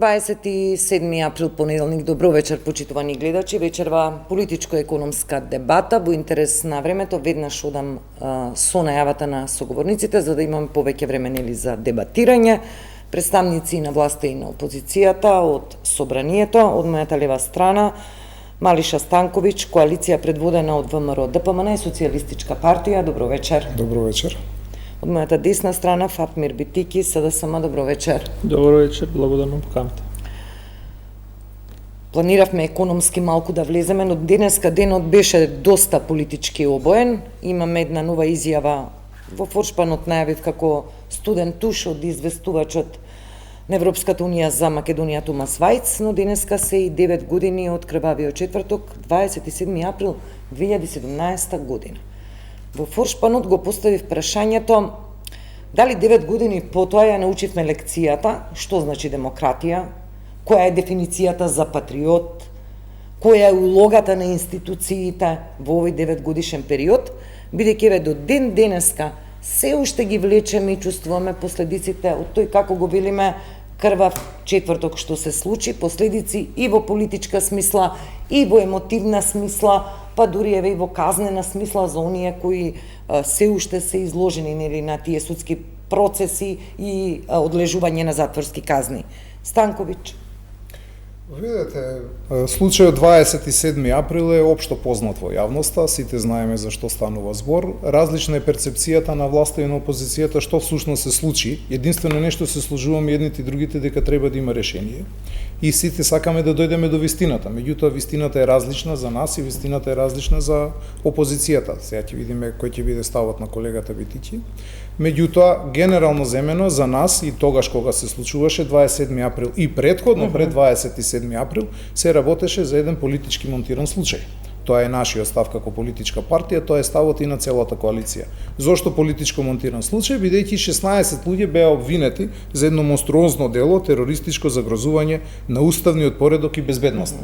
27 април, понеделник, добро вечер, почитувани гледачи. Вечерва политичко-економска дебата во интерес на времето. Веднаш одам со најавата на соговорниците, за да имаме повеќе време за дебатирање. Представници на власта и на опозицијата од Собранието, од мојата лева страна, Малиша Станковиќ, коалиција предводена од ВМРО ДПМН и Социјалистичка партија. Добро вечер. Добро вечер. Од мојата десна страна, Фатмир Битики, СДСМ. Добро вечер. Добро вечер, благодарам поканата. Планиравме економски малку да влеземе, но денеска денот беше доста политички обоен. Имаме една нова изјава во Форшпанот, најавив како студен туш од известувачот на Европската унија за Македонија Томас Вајц, но денеска се и 9 години од крвавиот четврток, 27 април 2017 година. Во Форшпанот го поставив прашањето дали 9 години потоа ја научивме лекцијата, што значи демократија, која е дефиницијата за патриот, која е улогата на институциите во овој 9 годишен период, бидејќи еве до ден денеска се уште ги влечеме и чувствуваме последиците од тој, како го велиме, крвав четврток што се случи, последици и во политичка смисла, и во емотивна смисла, па дури еве и во казнена смисла за оние кои се уште се изложени на тие судски процеси и одлежување на затворски казни. Станковиќ. Видете, случајот 27 април е општо познат во јавноста, сите знаеме за што станува збор. Различна е перцепцијата на власта и на опозицијата што всушност се случи. Единствено нешто се служуваме едните и другите дека треба да има решение. И сите сакаме да дојдеме до вистината. Меѓутоа вистината е различна за нас и вистината е различна за опозицијата. Сега ќе видиме кој ќе биде ставот на колегата Битичи. Меѓутоа, генерално земено за нас и тогаш кога се случуваше 27 април и предходно пред 27 април се работеше за еден политички монтиран случај. Тоа е нашиот став како политичка партија, тоа е ставот и на целата коалиција. Зошто политичко монтиран случај? Бидејќи 16 луѓе беа обвинети за едно монструозно дело, терористичко загрозување на уставниот поредок и безбедност.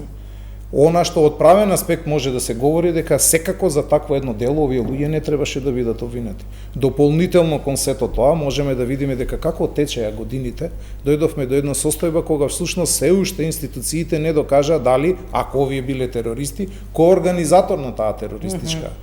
Она што од правен аспект може да се говори дека секако за такво едно дело овие луѓе не требаше да бидат обвинети. Дополнително кон сето тоа можеме да видиме дека како течеа годините, дојдовме до една состојба кога всушност се уште институциите не докажаа дали, ако овие биле терористи, кој организатор на таа терористичка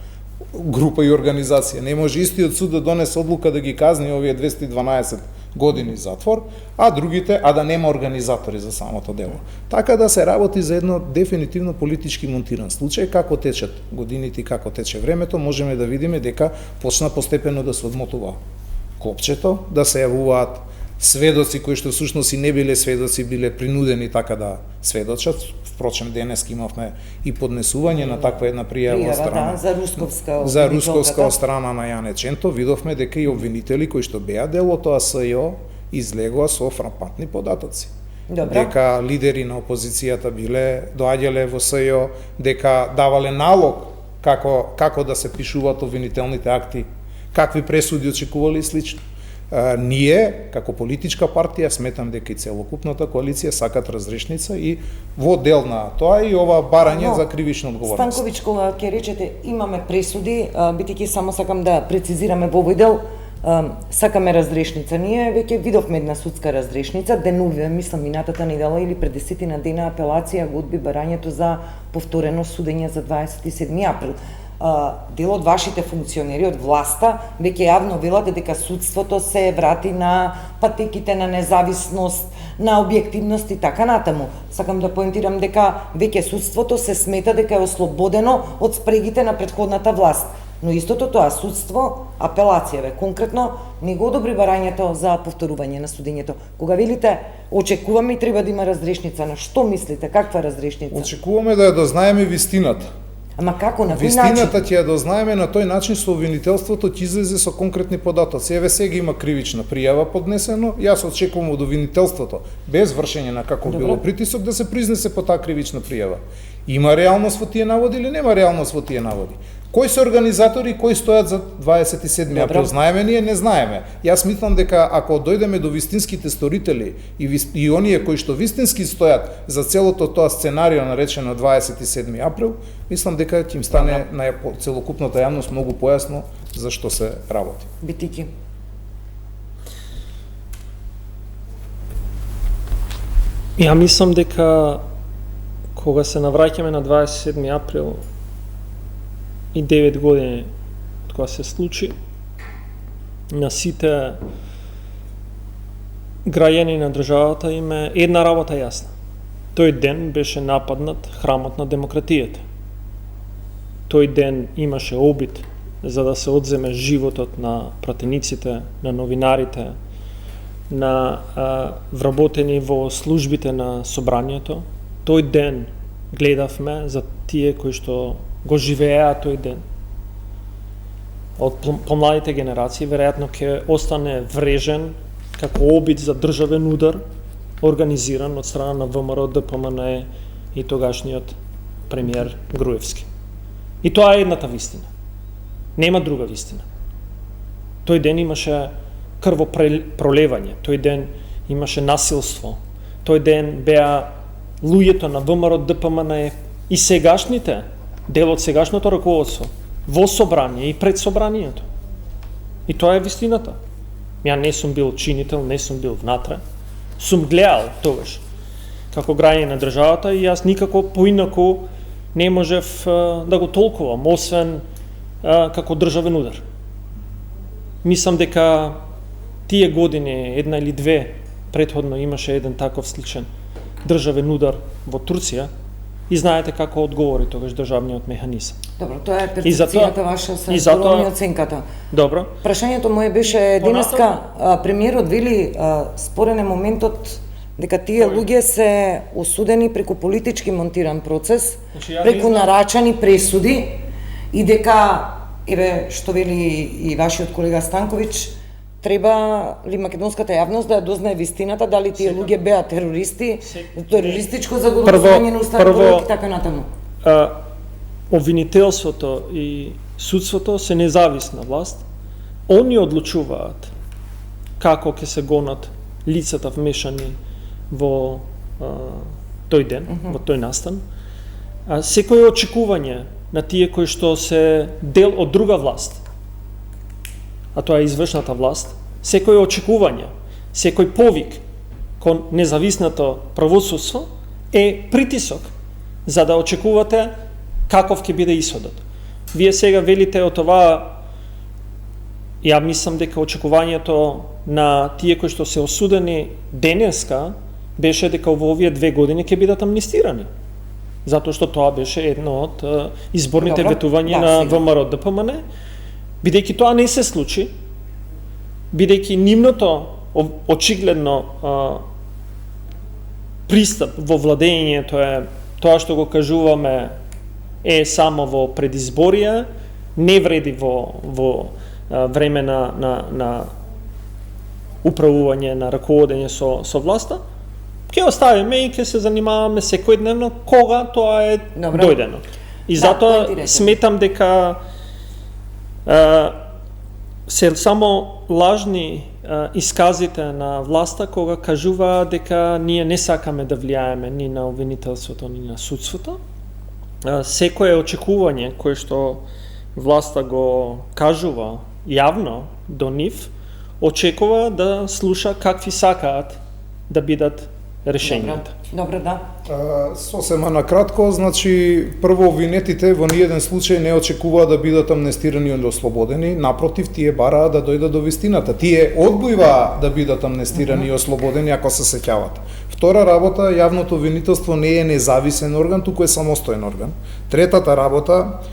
група и организација. Не може истиот суд да донесе одлука да ги казни овие 212 години затвор, а другите, да нема организатори за самото дело. Така да се работи за едно дефинитивно политички монтиран случај. Како течат годините и како тече времето, можеме да видиме дека почна постепено да се одмотува клопчето, да се јавуваат сведоци кои што всушност и не биле сведоци, биле принудени така да сведочат. Впрочем, денес имавме и поднесување на таква една пријава од страна за русковска страна на Јане Ченто. Видовме дека и обвинители кои што беа дел од тоа СЈО излегоа со фрапантни податоци. Добра. Дека лидери на опозицијата биле доаѓале во СЈО, дека давале налог како да се пишуваат обвинителните акти, какви пресуди очекувале и слично. Ние, како политичка партија, сметам дека и целокупната коалиција сакат разрешница и во дел на тоа и ова барање за кривична одговорност. Станковиќ, кога ќе речете имаме пресуди, бидејќи само сакам да прецизираме во овој дел, сакаме разрешница. Ние веќе видовме една судска разрешница, денуве, мислам, минатата недела или пред 10 дена апелација го одби барањето за повторено судење за 27 април. Дел од вашите функционери од власта веќе јавно велат дека судството се врати на патеките на независност, на објективност и така натаму. Сакам да поентирам дека веќе судството се смета дека е ослободено од спрегите на претходната власт. Но истото тоа судство, апелацијаве конкретно, не го одобри барањето за повторување на судењето. Кога велите очекуваме и треба да има разрешница, на што мислите, каква разрешница? Очекуваме да ја дознаеме вистината. Ама како, на кој начин? Вистината ќе ја дознаеме на тој начин што обвинителството ќе излезе со конкретни податоци. Еве сега има кривична пријава поднесено, јас очекувам од обвинителството, без вршење на каков било притисок, да се признесе по таа кривична пријава. Има реалност во тие наводи или нема реалност во тие наводи? Кои се организатори и кои стојат за 27 април? Знаеме ние, не знаеме. Јас мислам дека ако дојдеме до вистинските сторители и оние кои што вистински стојат за целото тоа сценарио наречено 27 април, мислам дека ќе им стане на целокупната јавност многу појасно за што се работи. Ја мислам дека кога се навраќаме на 27 април и 9 години од кога се случи, на сите граѓани на државата им е една работа јасна. Тој ден беше нападнат храмот на демократијата. Тој ден имаше обид за да се одземе животот на пратениците, на новинарите, на вработени во службите на собранието. Тој ден гледавме за тие кои што го живееа тој ден. Од помладите генерации веројатно ќе остане врежен како обид за државен удар организиран од страна на ВМРО, ДПМН и тогашниот премиер Груевски. И тоа е едната вистина. Нема друга вистина. Тој ден имаше крвопролевање, тој ден имаше насилство, тој ден беа луѓето на ВМРО, ДПМН и сегашните, дел од сегашното раководство, во собрание и пред собранието. И тоа е вистината. Ја не сум бил чинител, не сум бил внатре, сум гледал тогаш како граѓани на државата и јас никако поинаку не можев да го толкувам, освен како државен удар. Мислам дека тие години, една или две, претходно имаше еден таков сличен државен удар во Турција и знаете како одговори тогаш државниот механизам. Добро, тоа е перцепцијата ваша со оценката. Добро. Прашањето моје беше денеска, премиерот вели спорен е моментот дека тие луѓе се осудени преку политички монтиран процес, преку нарачани пресуди и дека, еве што вели и вашиот колега Станковиќ, треба ли македонската јавност да ја дознае вистината, дали тие луѓе беа терористи, терористичко заголовување на уставен порок и така натаму. Обвинителството и судството се независна власт. Они одлучуваат како ќе се гонат лицата вмешани во тој ден, во тој настан. Секој очекување на тие кои што се дел од друга власт, а тоа е извршната власт, секој очекување, секој повик кон независното правосудство е притисок за да очекувате каков ќе биде исходот. Вие сега велите од това, ја мислам дека очекувањето на тие кои што се осудени денеска беше дека во овие 2 години ќе бидат амнистирани. Затоа што тоа беше едно од изборните ветувања на ВМРО ДПМН. Бидејќи тоа не се случи, бидејќи нивното очигледно пристап во владењето е тоа што го кажуваме е само во предизборија, не вреди во време на управување, на раководење со власта, ќе оставиме и ќе се занимаваме секојдневно кога тоа е дојдено. И затоа сметам дека се само лажни исказите на власта кога кажува дека ние не сакаме да влијаеме ни на обвинителството, ни на судството. Секое очекување кое што власта го кажува јавно до нив, очекува да слуша какви сакаат да бидат решенијата. Добро, да. Сосема накратко, значи, прво обвинетите во ниеден случај не очекуваат да бидат амнестирани или ослободени, напротив, тие бараат да дојдат до вистината. Тие одбојуваат да бидат амнестирани и ослободени, ако се сеќавате. Втора работа, јавното обвинителство не е независен орган, туку е самостоен орган. Третата работа,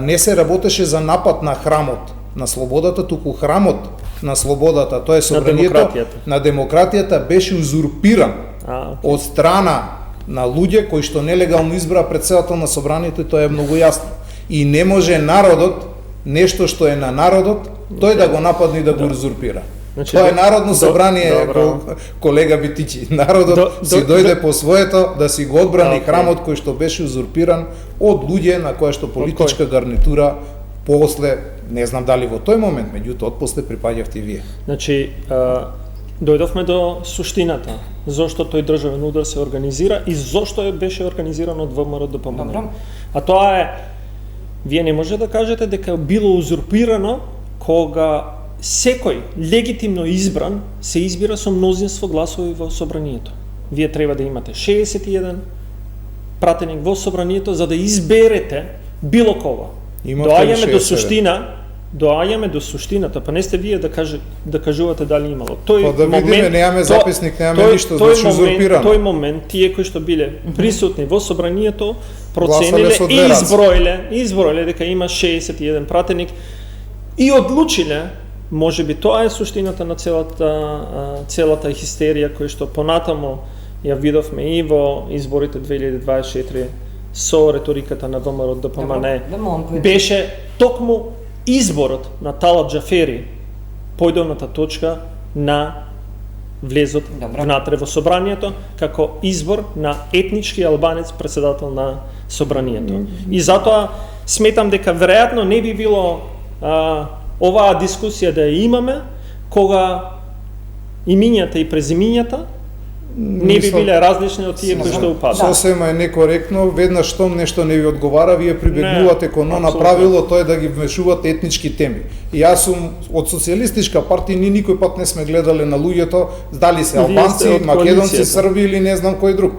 не се работеше за напад на храмот на слободата, туку храмот на слободата, тоа е собранието на демократијата беше узурпиран од страна на луѓе кои што нелегално избраа претседател на собранието, тоа е многу јасно. И не може народот, нешто што е на народот, тој да го нападне и да го узурпира. Тоа е народно собрание, колега Битичи. Народот си дојде по своето да си го одбрани храмот кој што беше узурпиран од луѓе на која што политичка гарнитура после, не знам дали во тој момент, меѓутоа после припаѓавте и вие. Значи, дојдовме до суштината, зошто тој државен удар се организира и зошто беше организиран од ВМРО ДПМН. А тоа е, вие не може да кажете дека било узурпирано кога секој легитимно избран се избира со мнозинство гласови во собранието. вие треба да имате 61 пратеник во собранието за да изберете било кого. Доаѓаме до суштината, па не сте вие да кажувате дали имало. Па да видиме, немаме записник, немаме ништо, значи узурпирано. Тој момент тие кои што биле присутни во собранието процениле и изброиле дека има 61 пратеник и одлучиле, можеби тоа е суштината на целата хистерија која што понатамо ја видовме и во изборите 2024 со реториката на ВМРО ДПМН. Беше токму изборот на Талат Џафери, појдовната точка на влезот внатре во собранието, како избор на етнички албанец председател на собранието. И затоа сметам дека веројатно не би било оваа дискусија да ја имаме, кога имињата и презимињата не би биле различни од тие кои што упадат. Сосема е некоректно, веднаш штом нешто не ви одговара, вие прибегнувате кон она правило, тоа е да ги вмешувате етнички теми. И јас сум од социјалистичка партија, ни никој пат не сме гледале на луѓето, дали се албанци, македонци, срби или не знам кој друг.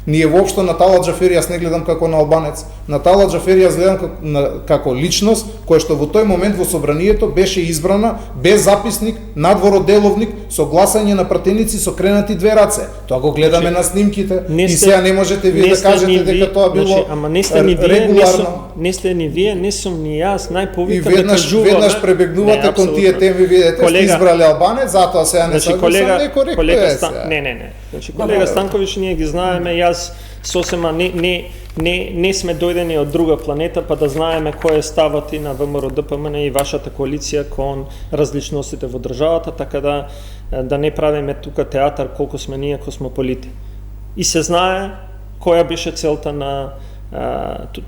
Ние воопшто на Талат Џафери јас не гледам како на албанец. На Талат Џафери јас гледам како личност која што во тој момент во собранието беше избрана без записник, надвор од деловник, со гласање на пратеници со кренати две раце. Тоа го гледаме на снимките и сега не можете вие да кажете дека тоа било ама не сте ни вие, не сте ни вие, не сум ни јас, најповика да кажуваме. И веднаш пребегнувате кон тие теми, видите, сте избрале албанец, затоа сега не сам некоректно е. Не. Значи колега Станковиќ, ние ги знаеме, јас сосема не сме дојдени од друга планета па да знаеме кој е ставот и на ВМРО ДПМН и вашата коалиција кон различностите во државата, така да не правиме тука театар колку сме ние космополити. И се знае која беше целта на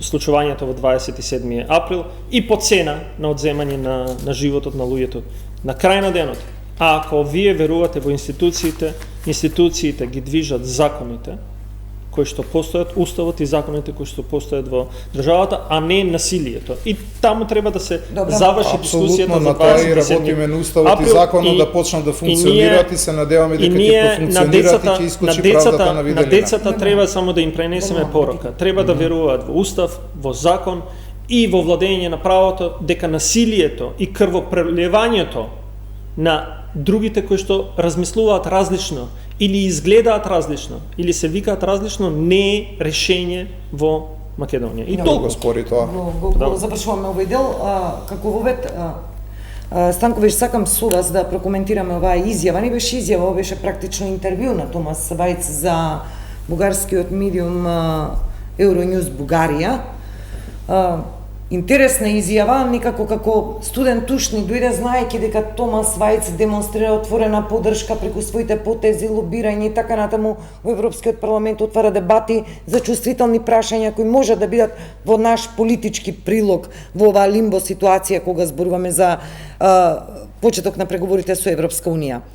случувањето во 27 април и по цена на одземање на животот на луѓето на крај на денот. А ако вие верувате во институциите ги движат законите кои што постојат, уставот и законите кои што постојат во државата, а не насилието. И таму треба да се заврши дискусијата за 27 април. Апсолутно, на тоа и работиме на уставот и законот да почнат да функционираат и се надеваме дека ќе профункционираат и ќе искочи правдата на виделина. На децата треба само да им пренесеме порока. Треба да веруваат во устав, во закон и во владење на правото, дека насилието и крвопрелевањето на другите кои што размислуваат различно или изгледаат различно, или се викаат различно, не е решение во Македонија. И толку спори тоа. Го завршуваме овој дел. Како вовет, Станковиќ, сакам со вас да прокоментираме оваа изјава. Не беше изјава, беше практично интервју на Томас Вајц за бугарскиот медиум Euronews Бугарија. Интересна изјава, некако како студент тушни дојде знаејќи дека Томас Вајц демонстрира отворена поддршка преку своите потези, лобирање и така натаму во Европскиот парламент отвара дебати за чувствителни прашања кои може да бидат во наш политички прилог во оваа лимбо ситуација кога зборуваме за почеток на преговорите со Европска унија.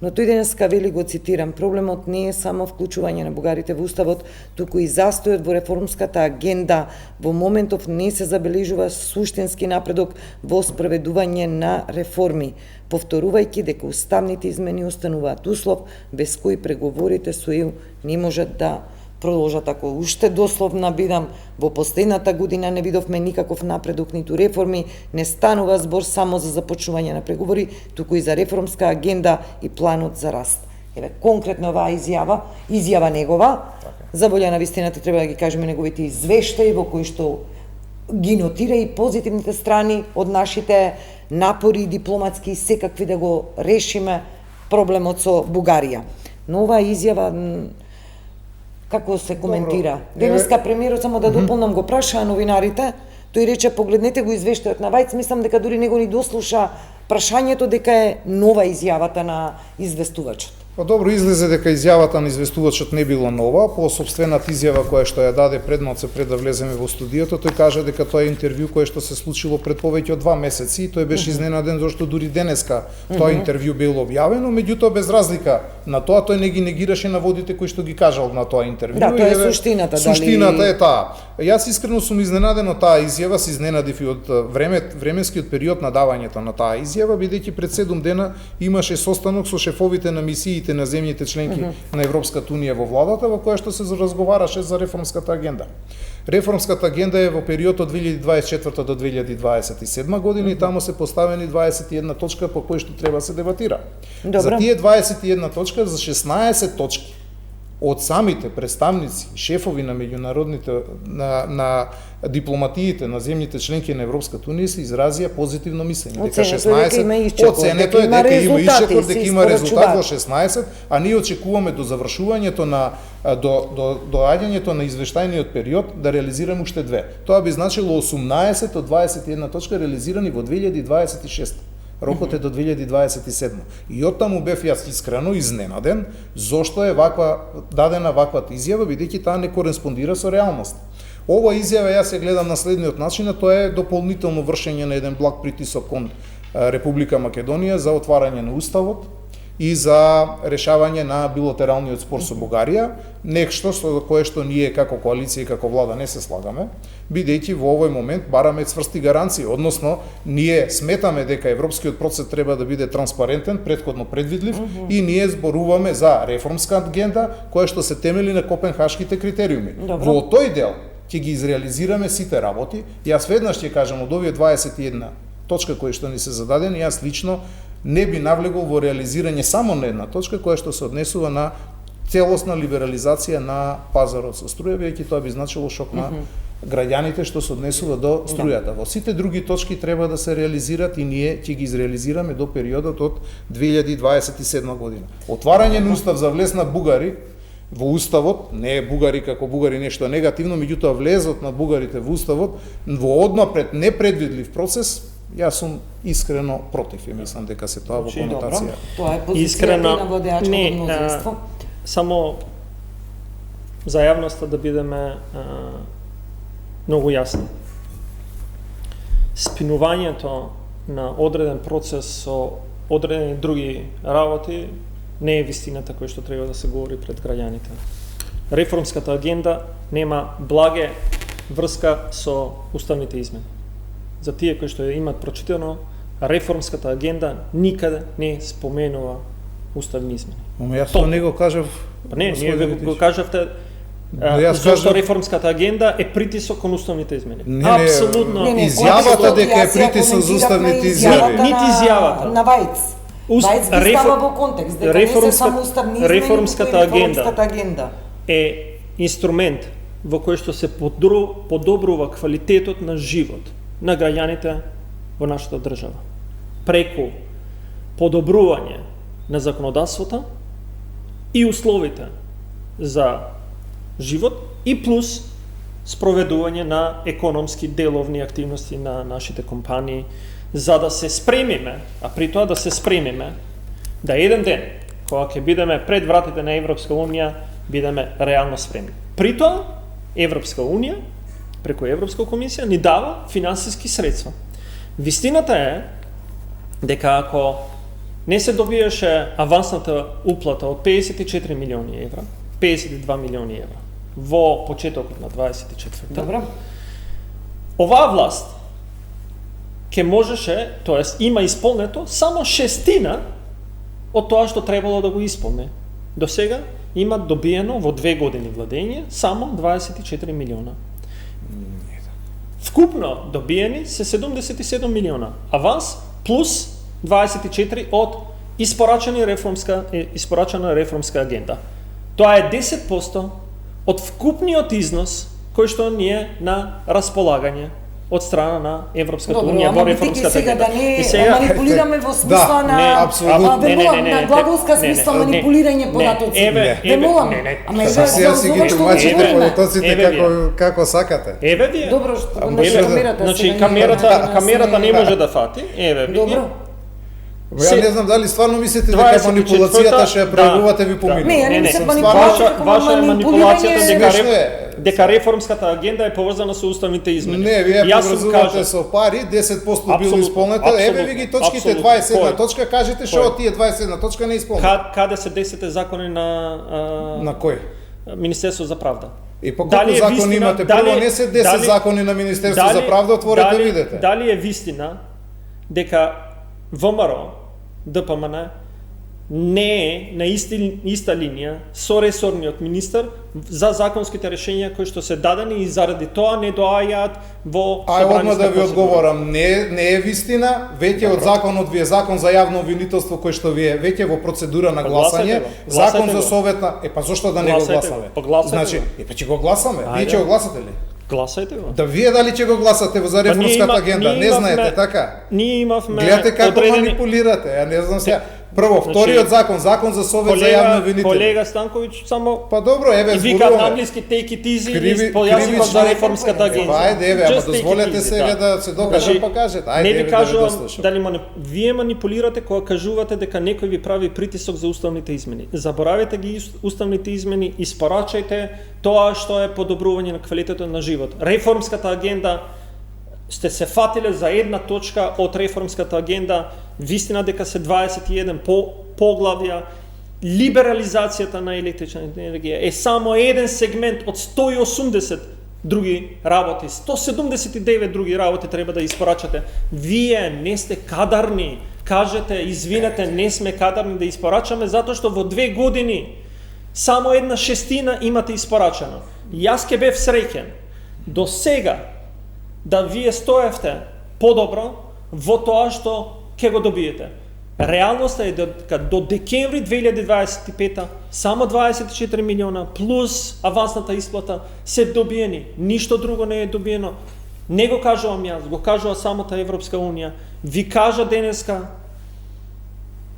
Но тој денеска вели, го цитирам, проблемот не е само вклучување на бугарите во уставот, туку и застојот во реформската агенда. Во моментов не се забележува суштински напредок во спроведување на реформи, повторувајќи дека уставните измени остануваат услов без кој преговорите со ЕУ не можат да продолжат. Ако уште дословна бидам, во последната година не видовме никаков напредок ниту реформи, не станува збор само за започнување на преговори, туку и за реформска агенда и планот за раст. Еве, конкретно оваа изјава негова, за волја на вистината треба да ги кажеме неговите извештаи во кои што ги нотира и позитивните страни од нашите напори дипломатски и секакви да го решиме проблемот со Бугарија. Но оваа изјава како се коментира? Денеска премиерот, само да дополнам, го прашаа новинарите, тој рече погледнете го извештајот на Вајц, мислам дека дури него ни дослуша прашањето дека е нова изјавата на известувачот. Па добро, излезе дека изјавата на известувачот не била нова, по сопствената изјава која што ја даде предмалце пред да влеземе во студиото, тој кажа дека тоа е интервју кое што се случило пред повеќе од 2 месеци и тој беше изненаден зашто дури денеска тоа интервју било објавено, меѓутоа без разлика на тоа тој не ги негираше наводите кои што ги кажал на тоа интервју. Да, тоа е суштината, суштината е таа. Јас искрено сум изненаден од таа изјава, се изненадив и од временскиот период на давањето на таа изјава, бидејќи пред 7 дена имаше состанок со шефовите на мисиите на земјите членки на Европската унија во владата, во која што се разговараше за реформската агенда. Реформската агенда е во период од 2024 до 2027 година и таму се поставени 21 точка по кои што треба се дебатира. Добро. За тие 21 точка, за 16 точки од самите представници, шефови на меѓународните на дипломатиите на земјите членки на Европската унија се изразија позитивно мислење. Дека 16 оценето е дека има исчекор, дека има резултат во 16, а ние очекуваме до завршувањето на до доаѓањето на извештајниот период да реализираме уште 2. Тоа би значило 18 од 21 точка реализирани во 2026. Рокот е до 2027. И оттаму бев јас искрено изненаден зошто е дадена ваквата изјава, бидејќи таа не кореспондира со реалност. Ова изјава јас ја гледам на следниот начин, тоа е дополнително вршење на еден благ притисок кон Република Македонија за отварање на уставот и за решавање на билатералниот спор со Бугарија, нешто со кое што ние како коалиција и како влада не се слагаме, бидејќи во овој момент бараме цврсти гаранции, односно ние сметаме дека европскиот процес треба да биде транспарентен, претходно предвидлив и ние зборуваме за реформска агенда која што се темели на копенхашките критериуми. Добро. Во тој дел ќе ги изреализираме сите работи. Јас веднаш ќе кажам од овие 21 точка кои што ни се зададени, јас лично не би навлегол во реализирање само на една точка која што се однесува на целосна либерализација на пазарот со струја, бидејќи тоа би значило шок на граѓаните што се однесува до струјата. Во сите други точки треба да се реализират и ние ќе ги изреализираме до периодот од 2027 година. Отварање на устав за влез на бугари во уставот, не е бугари како бугари нешто негативно, меѓутоа влезот на бугарите во уставот во однапред непредвидлив процес, јас сум искрено против и мислам дека се тоа во конотација. Тоа е позицијата на владеачкото мнозинство. Само за јавноста да бидеме многу јасни. Спинувањето на одреден процес со одредени други работи не е вистината која што треба да се говори пред граѓаните. Реформската агенда нема благе врска со уставните измени. За тие кои што имат прочитано, реформската агенда никаде не споменува уставни измени. Јас тоа не го кажав. Не, ние го кажавте. Зошто реформската агенда е притисок кон уставните измени? Апсолутно. Изјавата дека е притисок за уставните изјави. Нити изјавата. На Вајц. Вајц ги става во контекст, дека не се само уставни измени, реформската агенда е инструмент во кој што се подобрува квалитетот на живот на граѓаните во нашата држава. Преку подобрување на законодавството и условите за живот и плюс спроведување на економски деловни активности на нашите компании, за да се спремиме, а при тоа да се спремиме, да еден ден, кога ќе бидеме пред вратите на Европска Унија, бидеме реално спремни. При тоа, Европска Унија, преку Европска комисија, ни дава финансиски средства. Вистината е дека ако не се добиеше авансната уплата од 54 милиони евра, 52 милиони евра, во почетокот на 24-та, Добро. оваа власт ќе можеше, тоест има исполнето само шестина од тоа што требало да го исполне. До сега има добиено во 2 години владење само 24 милиона. Вкупно добиени се 77 милиона аванс плюс 24 од испорачана реформска агенда. Тоа е 10% од вкупниот износ кој што ни е на располагање од страна на Европската унија во реформската агенда. И сега манипулираме во смисла на на глаголска смисла манипулирање податоци. Еве, ама сега си ги тумачите податоците како сакате. Еве вие. Добро, што на камерата. Значи камерата не може да фати. Еве вие. Добро. Ја не знам дали стварно мислите дека манипулацијата ќе ја проявувате ви поминува. Не, Не, се ваша е манипулацијата манипулирање дека реформската агенда е поврзана со уставните измени. Не, вие поврзувате со пари, 10% било исполнето. Еве ви ги точките 21 точка, кажете што од тие 21 точка не исполнети. Каде се 10 закони на На кој? Министерство за правда? И по колку закони имате? Прво не се 10 закони на Министерство за правда, отворете видете. Дали е вистина дека ВМРО, ДПМН не е на иста линија со ресорниот министер за законските решенија кои што се дадени и заради тоа не доаѓаат во собраниска одма да ви одговорам, не е вистина, веќе од законот ви е закон за јавно обвинителство кој што ви е веќе во процедура на гласање, закон за советна, па зошто да не го гласаме? Значи, ќе го гласаме. Вие ќе го гласате ли? Гласајте го. Да вие дали ќе го гласате за реформската агенда? Не знаете, така? Ние имавме гледате како манипулирате, ја не знам сега. Прво, вториот закон за совет за јавни обвинители. Колега Станковиќ само па добро, еве зборуваме. Вика на англиски take it easy и појасни за реформската агенда. Ајде, еве, ама дозволете сега да се докажам, па кажете. Ајде, не ви кажувам дали вие манипулирате кога кажувате дека некој ви прави притисок за уставните измени. Заборавете ги уставните измени, испорачајте тоа што е подобрување на квалитетот на живот. Реформската агенда сте се фатиле за една точка од реформската агенда, вистина дека се 21 поглавја, либерализацијата на електричната енергија е само еден сегмент од 180 други работи, 179 други работи треба да испорачате. Вие не сте кадарни, кажете, извинете, не сме кадарни да испорачаме, затоа што во 2 години само 1/6 имате испорачано. Јас ке бев среќен. До сега да вие стоевте подобро во тоа што ќе го добиете. Реалноста е дека до декември 2025 само 24 милиона плюс авансната исплата се добиени. Ништо друго не е добиено. Не го кажувам јас, го кажува самата Европска Унија. Ви кажа денеска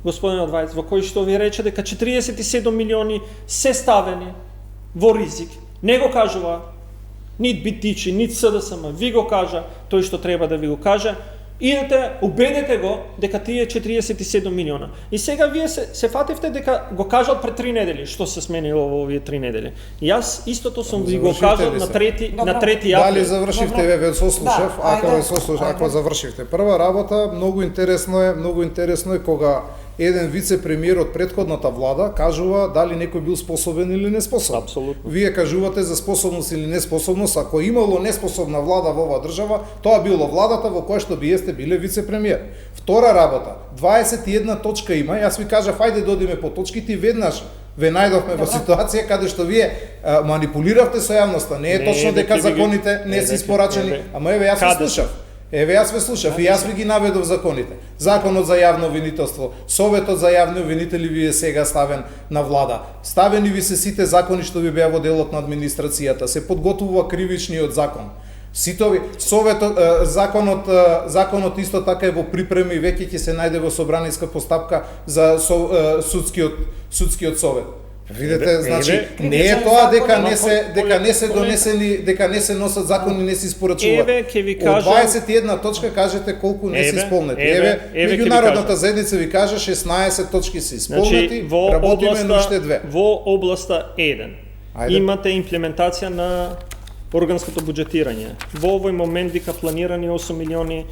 господин Одвајц, во кој што ви рече дека 47 милиони се ставени во ризик. Не го кажува нит Битичи, нит СДСМ, ви го кажа тој што треба да ви го каже. Идете, убедете го дека тие 47 милиона. И сега вие се фативте дека го кажат пред 3 недели, што се сменило во овие 3 недели. Јас истото сум ви го кажал на 3 април. Дали завршивте, ве сослушав, ако завршивте. Прва работа, многу интересно е кога еден вице-премиер од претходната влада кажува дали некој бил способен или неспособен. Апсолутно. Вие кажувате за способност или неспособност, ако имало неспособна влада во оваа држава, тоа било владата во која што вие сте биле вице-премиер. Втора работа, 21 точка има, јас ви кажав ајде да одиме по точките и веднаш ве најдовме во ситуација каде што вие манипулиравте со јавноста. Не е точно дека законите не се испорачени, ама еве јас се слушав. Јас ве слушав и јас ви ги наведов законите. Законот за јавно обвинителство, Советот за јавни обвинители ви е сега ставен на влада. Ставени ви се сите закони што ви беа во делот на администрацијата. Се подготвува кривичниот закон. Ситови, Советот, законот исто така е во припреми, веќе ќе се најде во собраниска постапка за судскиот совет. Видете, значи не е тоа дека не се носат закони, не се испорачуваат. Еве ќе ви кажам, од 21 точка кажете колку не се исполнети. Еве меѓународната заедница ви кажа 16 точки се исполнети, значи, работиме на уште 2. Во областа 1 имате имплементација на органското буџетирање. Во овој момент вика планирани 8 милиони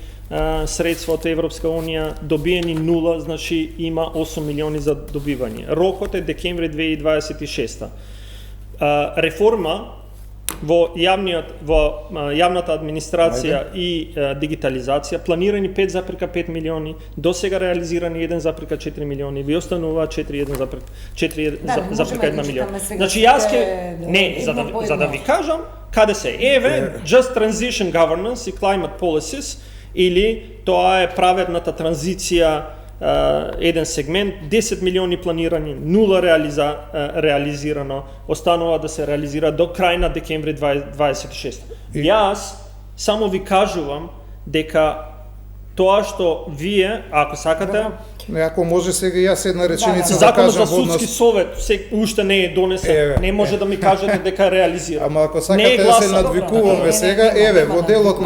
средства од Европска Унија, добиени 0, значи има 8 милиони за добивање. Рокот е декември 2026. Реформа во јавната администрација и дигитализација планирани 5,5 милиони, до сега реализирани 1,4 милиони, ви останува 4,1 милиони. Значи јас за да ви кажам каде се. Еве Just Transition Governance и Climate Policies, или тоа е праведната транзиција, еден сегмент, 10 милиони планирани, 0 реализирано, останува да се реализира до крај на декември 2026. Јас само ви кажувам дека тоа што вие, ако сакате, ако може сега јас една реченица да Законот кажам за судски совет уште не е донесен. Не може да ми кажете дека е реализиран. Ама ако сакате да се надвикуваме сега, еве во делот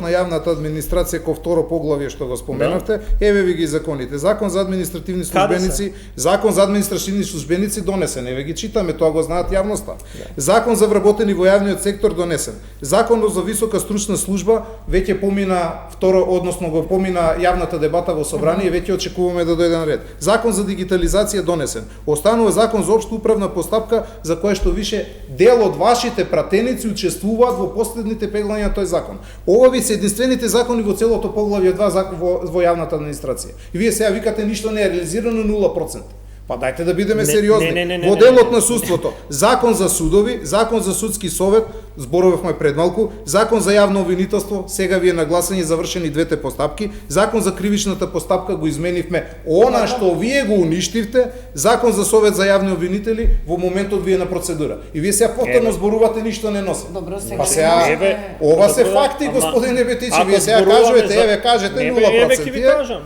на јавната администрација кој второ поглавје што го споменавте, еве ви ги законите. Закон за административни службеници, Закон за административни службеници донесен, еве ги читаме, тоа го знаат јавноста. Закон за вработени во јавниот сектор донесен. Законот за висока стручна служба веќе помина второ скоро, односно го помина јавната дебата во собрание, веќе очекуваме да дојде на ред. Закон за дигитализација донесен. Останува закон за општа управна постапка за која што више дел од вашите пратеници учествуваат во последните пеглања на тој закон. Овови се единствените закони во целото поглавје 2 во јавната администрација. И вие сега викате ништо не е реализирано 0%. Па дајте да бидеме сериозни. Во делот на судството, закон за судови, закон за судски совет, зборовевме пред малку, закон за јавно обвинителство, сега ви е на гласање завршени двете постапки, закон за кривичната постапка го изменивме, она што вие го уништивте, закон за совет за јавни обвинители, во моментот ви е на процедура. И вие сега повторно зборувате ништо не носи. Добро, сега. Па сега, ова се факти, господине Бетичи, вие сега кажувате, еве кажете 0%. Еве ќе ви кажам.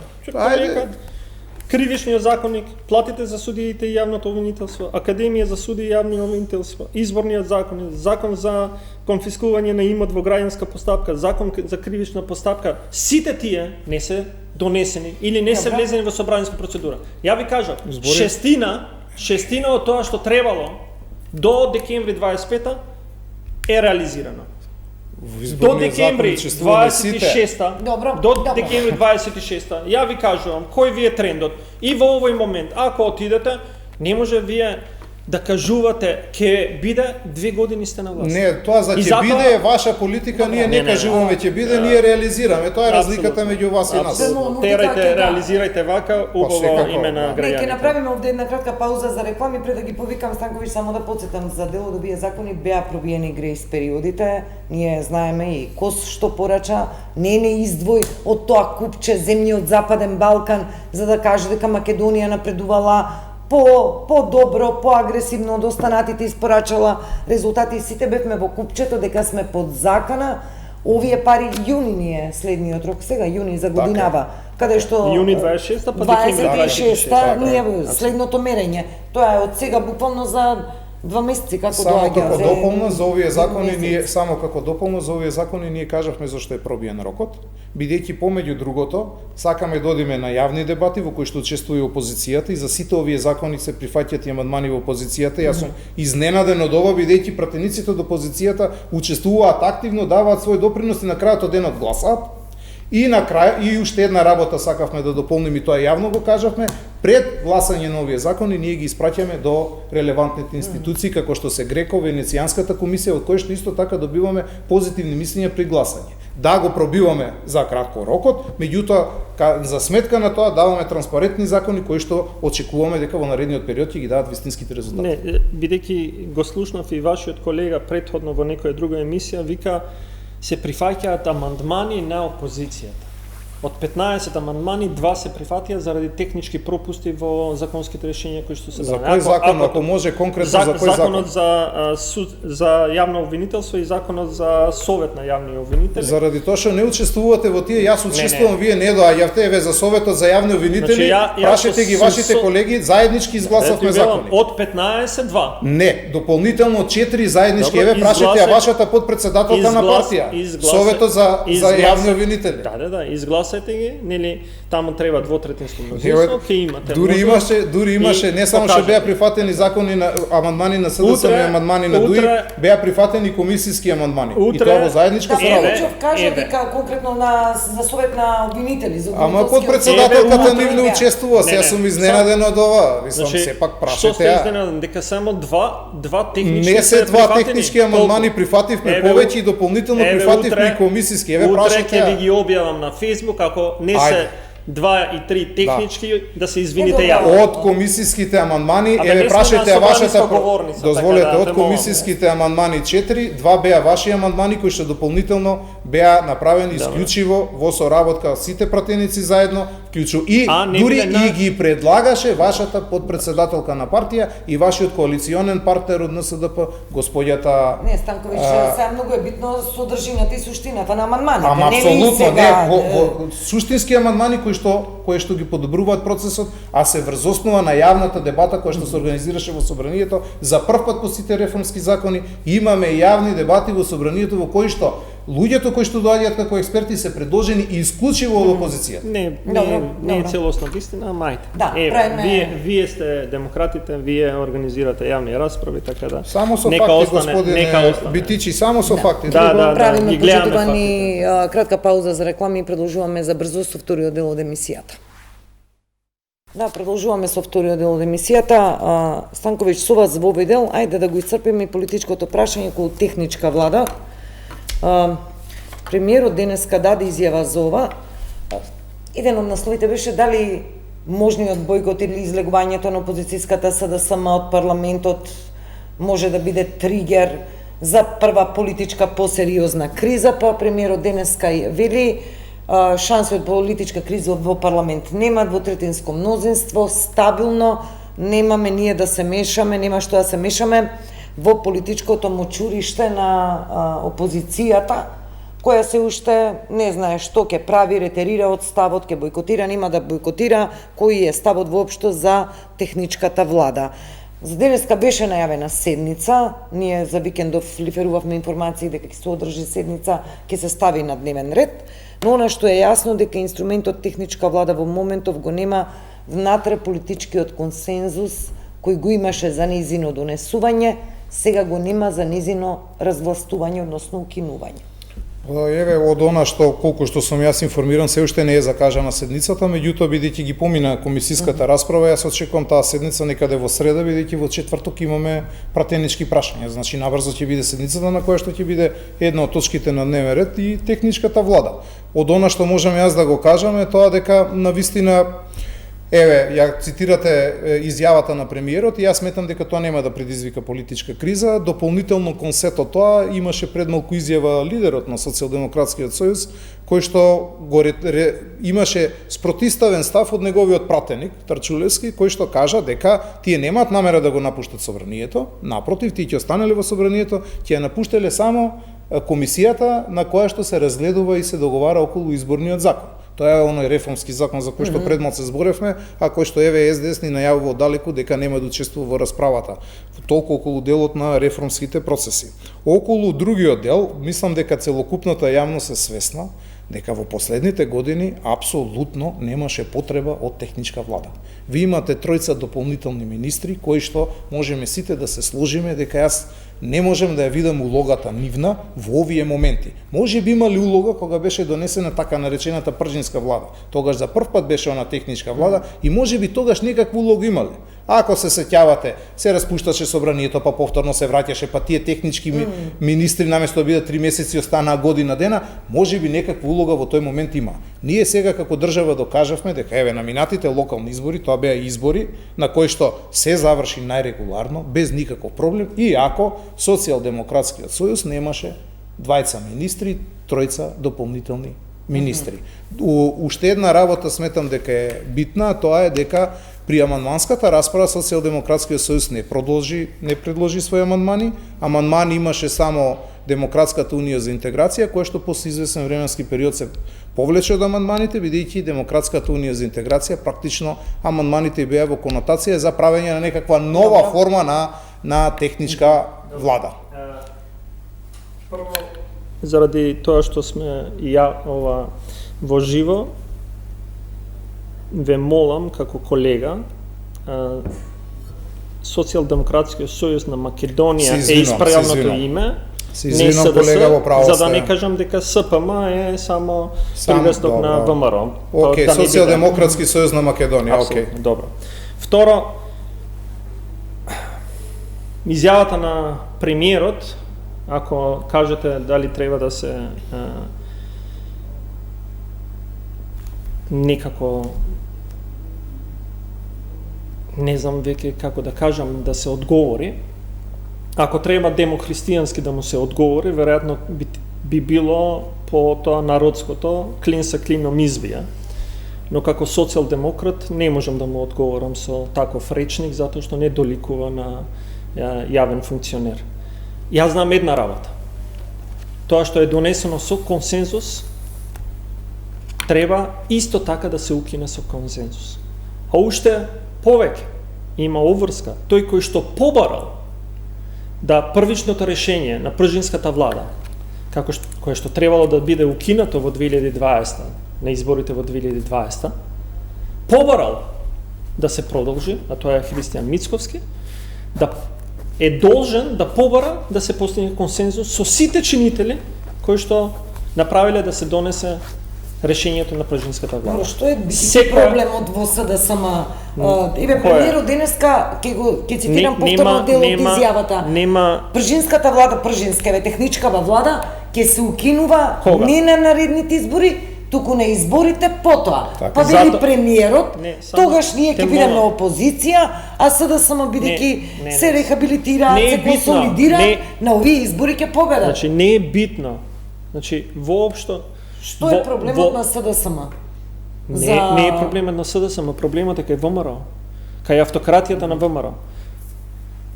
Кривичниот законник, платите за судиите и јавното обвинителство, Академија за суди и јавни обвинителство, изборниот закон, закон за конфискување на имот во граѓанска постапка, закон за кривична постапка, сите тие не се донесени или не се влезени во собраниска процедура. Ја ви кажам, шестина од тоа што требало до декември 25 е реализирано. До декември 26-та, декември 26-та, ја ви кажувам кој ви е трендот. И во овој момент, ако отидете, не може вие да кажувате ќе биде 2 години сте на власт. Не, тоа за ќе биде ваша политика, ние не кажуваме ќе биде, ние реализираме. Тоа е разликата меѓу вас и нас. Терајте, реализирајте вака убаво име на граѓаните. Ќе направиме овде една кратка пауза за реклами пред да ги повикам Станковиќ, само да потсетам за дел од овие закони беа пробиени грејс периодите. Ние знаеме и КОС што порача, не издвој од тоа купче земји од Западен Балкан за да каже дека Македонија напредувала по-добро, по-агресивно од останатите испорачала резултати. Сите бевме во купчето дека сме под закана. Овие пари јуни ни е следниот рок, сега јуни за годинава, каде што јуни 26-та па декември 26-та ни е следното мерење. Тоа е од сега буквално за 2 месеци како доаѓа. Само како дополно за овие закони ние ние кажавме зашто е пробиен рокот, бидејќи помеѓу другото сакаме да одиме на јавни дебати во кои што учествува и опозицијата и за сите овие закони се прифаќаат и амандмани во опозицијата. Јас сум изненаден од ова бидејќи пратениците од опозицијата учествуваат активно, даваат свој допринос и на крајот од денот гласаат. И на крај, и уште една работа сакавме да дополним и тоа јавно го кажавме, пред гласање на овие закони ние ги испраќаме до релевантните институции како што се ГРЕКО, Венецијанската комисија, од кој што исто така добиваме позитивни мислења при гласање. Да го пробиваме за кратко рокот, меѓутоа за сметка на тоа даваме транспарентни закони кои што очекуваме дека во наредниот период ќе ги дадат вистинските резултати. Не, бидејќи го слушнав и вашиот колега претходно во некоја друга емисија, вика се прифаќаат амандмани на опозицијата. Од 15 амандмани, 2 се прифатија заради технички пропусти во законските решенија кои што се за кој закон, ако може конкретно за кој закон? Законот за јавно обвинителство и законот за совет на јавни обвинители. Заради тоа што не учествувате во тие, јас учествувам, вие не доаѓавте, еве за советот за јавни обвинители, прашете ги вашите колеги, заеднички изгласавме закони. Од 15 2. Не, дополнително 4 заеднички, еве прашете ја вашата подпредседателка на партија, советот за јавни обвинители. Да, изгласате ги, нели таму треба двотретинско мнозинство, ќе имате. Дури имаше не само што беа прифатени закони на амандмани на СДСМ и амандмани на ДУИ, беа прифатени комисиски амандмани. И тоа во заедничка соработа. Чов кажа дека конкретно за совет на обвинители, за ама подпредседателката нив не учествува, сега сум изненаден од ова. Мислам сепак прашете ја. Што сте изненаден дека само два технички не се два технички амандмани прифативме, повеќе и дополнително прифативме и комисиски. Еве прашете ја. Утре ќе ви ги објавам на Facebook, ако не се 2 и 3 технички, да се извините јавно. Од комисиските амандмани, еве прашете ја вашата дозволете, од комисиските амандмани 4, 2 беа ваши амандмани кои што дополнително беа направени исклучиво во соработка сите пратеници заедно, вклучу и дури и ги предлагаше вашата подпредседателка на партија и вашиот коалиционен партнер од НСДП, господјата. Не, Станковиќ, сега многу е битно содржината и суштината на амандманите. Ама апсолутно, не, суштински амандмани кои што ги подобруваат процесот, а се врз основа на јавната дебата која што се организираше во собранието. За прв пат по сите реформски закони имаме јавни дебати во собранието во кои што луѓето кои што доаѓаат како експерти се предложени исклучиво од опозицијата. Не е целосно вистина, мајте. Да, вие сте демократите, вие организирате јавни расправи, така да само со нека факти, остане, господине Битичи, само со факти. Правиме ги гледаме почитувани кратка пауза за реклами и продолжуваме за брзо со вториот дел од емисијата. Да, продолжуваме со вториот дел од емисијата. Станковиќ, со вас во овој дел, ајде да го исцрпиме и политичкото прашање околу техничка влада. Премиерот денеска даде изјава за ова. Еден од насловите беше дали можниот бојкот или излегувањето на опозицијската СДСМ од парламентот може да биде тригер за прва политичка посериозна криза, па премиерот денеска вели шанси од политичка криза во парламент нема, двотретинско мнозинство, стабилно, немаме ние да се мешаме, нема што да се мешаме во политичкото мочуриште на опозицијата, која се уште не знае што ќе прави, ретерира од ставот, ќе бојкотира, нема да бојкотира, кој е ставот воопшто за техничката влада. За денеска беше најавена седница, ние за викендов лиферувавме информации дека ќе се одржи седница, ќе се стави на дневен ред, но она што е јасно дека инструментот техничка влада во моментов го нема внатре политичкиот консензус кој го имаше за низино донесување, сега го нема за низино развластување, односно укинување. Еве, од она што колку што сум јас информиран, се уште не е закажана седницата, меѓутоа бидејќи ги помина комисиската расправа, јас очекувам таа седница некаде во среда, бидејќи во четврток имаме пратенички прашања. Значи набрзо ќе биде седницата на која што ќе биде една од точките на дневен ред и техничката влада. Од она што можам јас да го кажам е тоа дека навистина еве, ја цитирате изјавата на премиерот и јас сметам дека тоа нема да предизвика политичка криза. Дополнително кон сето тоа имаше пред малку изјава лидерот на Социјалдемократскиот сојуз, кој што го имаше спротивставен став од неговиот пратеник Тарчулевски, кој што кажа дека тие немаат намера да го напуштат собранието, напротив, тие ќе останеле во собранието, ќе ја напуштеле само комисијата на која што се разгледува и се договара околу изборниот закон. Тоа е оној реформски закон за кој што предмалку се зборевме, а кој што еве СДС ни најавува оддалеку дека нема да учествува во расправата, толку околу делот на реформските процеси. Околу другиот дел, мислам дека целокупната јавност е свесна дека во последните години апсолутно немаше потреба од техничка влада. Ви имате тројца дополнителни министри кои што можеме сите да се сложиме дека јас не можем да ја видам улогата нивна во овие моменти. Може би имали улога кога беше донесена така наречената пржинска влада. Тогаш за прв пат беше она техничка влада и може би тогаш некаква улога имале. Ако се сеќавате, се распушташе собранието, па повторно се враќаше, па тие технички министри наместо да бидат 3 месеци останаа година дена, може би некаква улога во тој момент има. Ние сега како држава докажавме дека еве на минатите локални избори, тоа беа избори на кои што се заврши најрегуларно, без никаков проблем, и ако Социјалдемократскиот сојуз немаше двајца министри, тројца дополнителни министри. Уште една работа сметам дека е битна, тоа е дека при амандманската расправа Социјалдемократскиот сојуз не предложи своји амандмани. Амандмани имаше само Демократската унија за интеграција, која што после извесен временски период се повлече од амандманите, бидејќи Демократската унија за интеграција практично амандманите беа во конотација за правење на некаква нова форма на техничка влада. Прво, заради тоа што сме во живо, ве молам како колега, Социјалдемократскиот сојуз на Македонија е исправното име, не СДС, за да не кажам дека СПМ е само привесток на ВМРО. Океј, Социјалдемократски сојуз на Македонија, океј. Добро. Второ, изјавата на премиерот, ако кажете дали треба да се некако, не знам веќе како да кажам, да се одговори, ако треба демохристијански да му се одговори, веројатно би било по тоа народското клин са клином избија. Но како социјалдемократ не можам да му одговорам со таков речник, затоа што не доликува на јавен функционер. Јас знам една работа. Тоа што е донесено со консензус, треба исто така да се укине со консензус. А уште повеќе има обврска. Тој кој што побарал да првичното решение на пржинската влада кое што требало да биде укинато во 2020, на изборите во 2020, побарал да се продолжи, а тоа е Христијан Мицковски, да е должен да побара да се постигне консензус со сите чинители кои што направиле да се донесе решењето на пружинската влада. Но што е проблемот во СДСМ? Еве премиерот денеска ќе цитирам повторно дел од изјавата. Пружинската влада, техничкава влада ќе се укинува не на наредните избори, туку на изборите потоа. Па вели премиерот, тогаш ние ќе бидеме опозиција, а СДСМ бидејќи се рехабилитира, се консолидира, на овие избори ќе победа. Значи не е битно. Значи воопшто што е проблемот на СДСМ? Не е проблемот на СДСМ, проблемот е кај ВМРО, кај автократијата на ВМРО.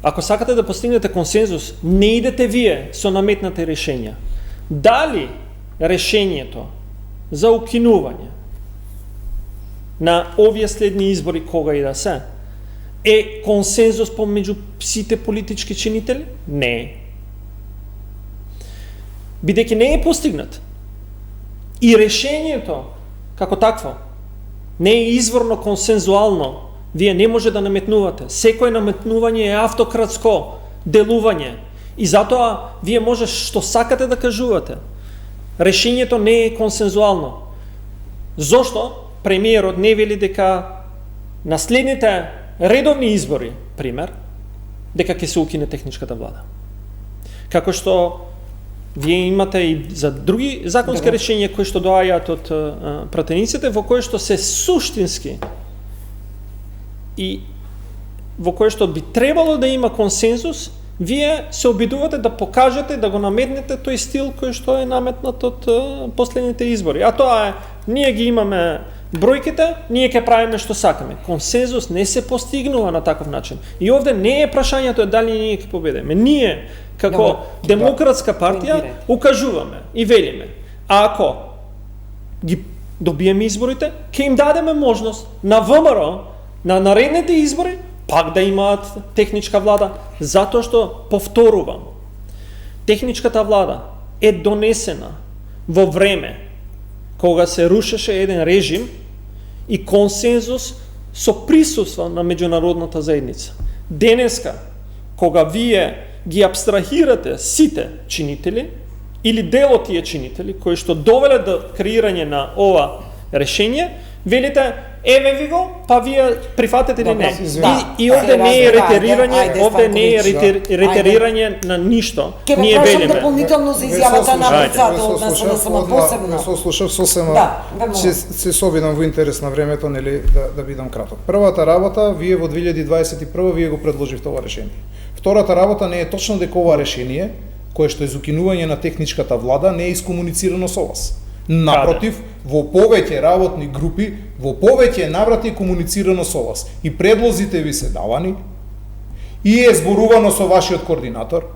Ако сакате да постигнете консензус, не идете вие со наметнати решења. Дали решењето за укинување на овие следни избори, кога и да се, е консензус помеѓу сите политички чинители? Не е. Бидејќи не е постигнат, и решењето, како такво, не е изворно консензуално, вие не може да наметнувате. Секој наметнување е автократско делување. И затоа вие може што сакате да кажувате. Решењето не е консензуално. Зошто премиерот не вели дека на следните редовни избори, пример, дека ќе се укине техничката влада? Како што вие имате и за други законски решења кои што доаѓаат од пратениците, во кои што се суштински и во кои што би требало да има консензус, вие се обидувате да покажете, да го наметнете тој стил кој што е наметнат од последните избори. А тоа е, ние ги имаме бројките, ние ќе правиме што сакаме. Консензус не се постигнува на таков начин. И овде не е прашањето дали ние ќе победиме. Ние како демократска партија укажуваме и велиме, ако ги добиеме изборите, ќе им дадеме можност на ВМРО на наредните избори пак да имаат техничка влада, затоа што, повторувам, техничката влада е донесена во време кога се рушеше еден режим и консензус со присуство на меѓународната заедница. Денеска, кога вие ги абстрахирате сите чинители или дел од тие чинители кои што довеле до креирање на ова решение, велите еве ви го, па вие прифатете или не. И овде не е ретерирање, овде не е ретерирање на ништо. Ние велиме. Дополнително за изјавата на председателот на СДСМ посебно. Се слушав сосема, се собидам во интерес на времето, нели, да бидам краток. Првата работа, вие во 2021 вие го предложивте ова решение. Втората работа не е точно дека ова решение, кое што е за укинување на техничката влада, не е искомуницирано со вас. Напротив, во повеќе работни групи, во повеќе наврати комуницирано со вас. И предлозите ви се давани, и е зборувано со вашиот координатор,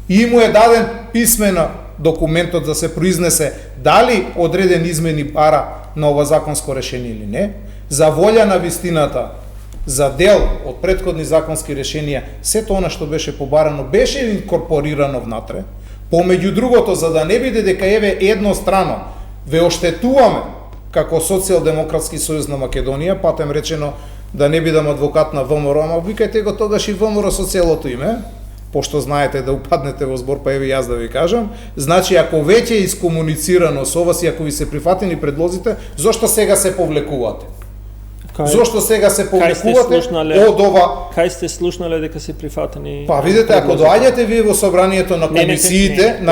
и му е даден писмено документот да се произнесе дали одреден измени бара на ова законско решение или не, за волја на вистината, за дел од претходни законски решенија, сето она што беше побарано беше инкорпорирано внатре. Помеѓу другото, за да не биде дека еве еднострано ве оштетуваме како Социјалдемократски сојуз на Македонија, патем речено да не бидам адвокат на ВМРО, ама викајте го тогаш и ВМРО со целото име, пошто знаете да упаднете во збор, па еве јас да ви кажам. Значи, ако веќе е искомуницирано со вас и ако ви се прифатени предлозите, зошто сега се повлекувате? Зошто сега се повлекувате од ова? Кај сте слушнале дека се прифатени? Па видете, ако доаѓате вие во собранието на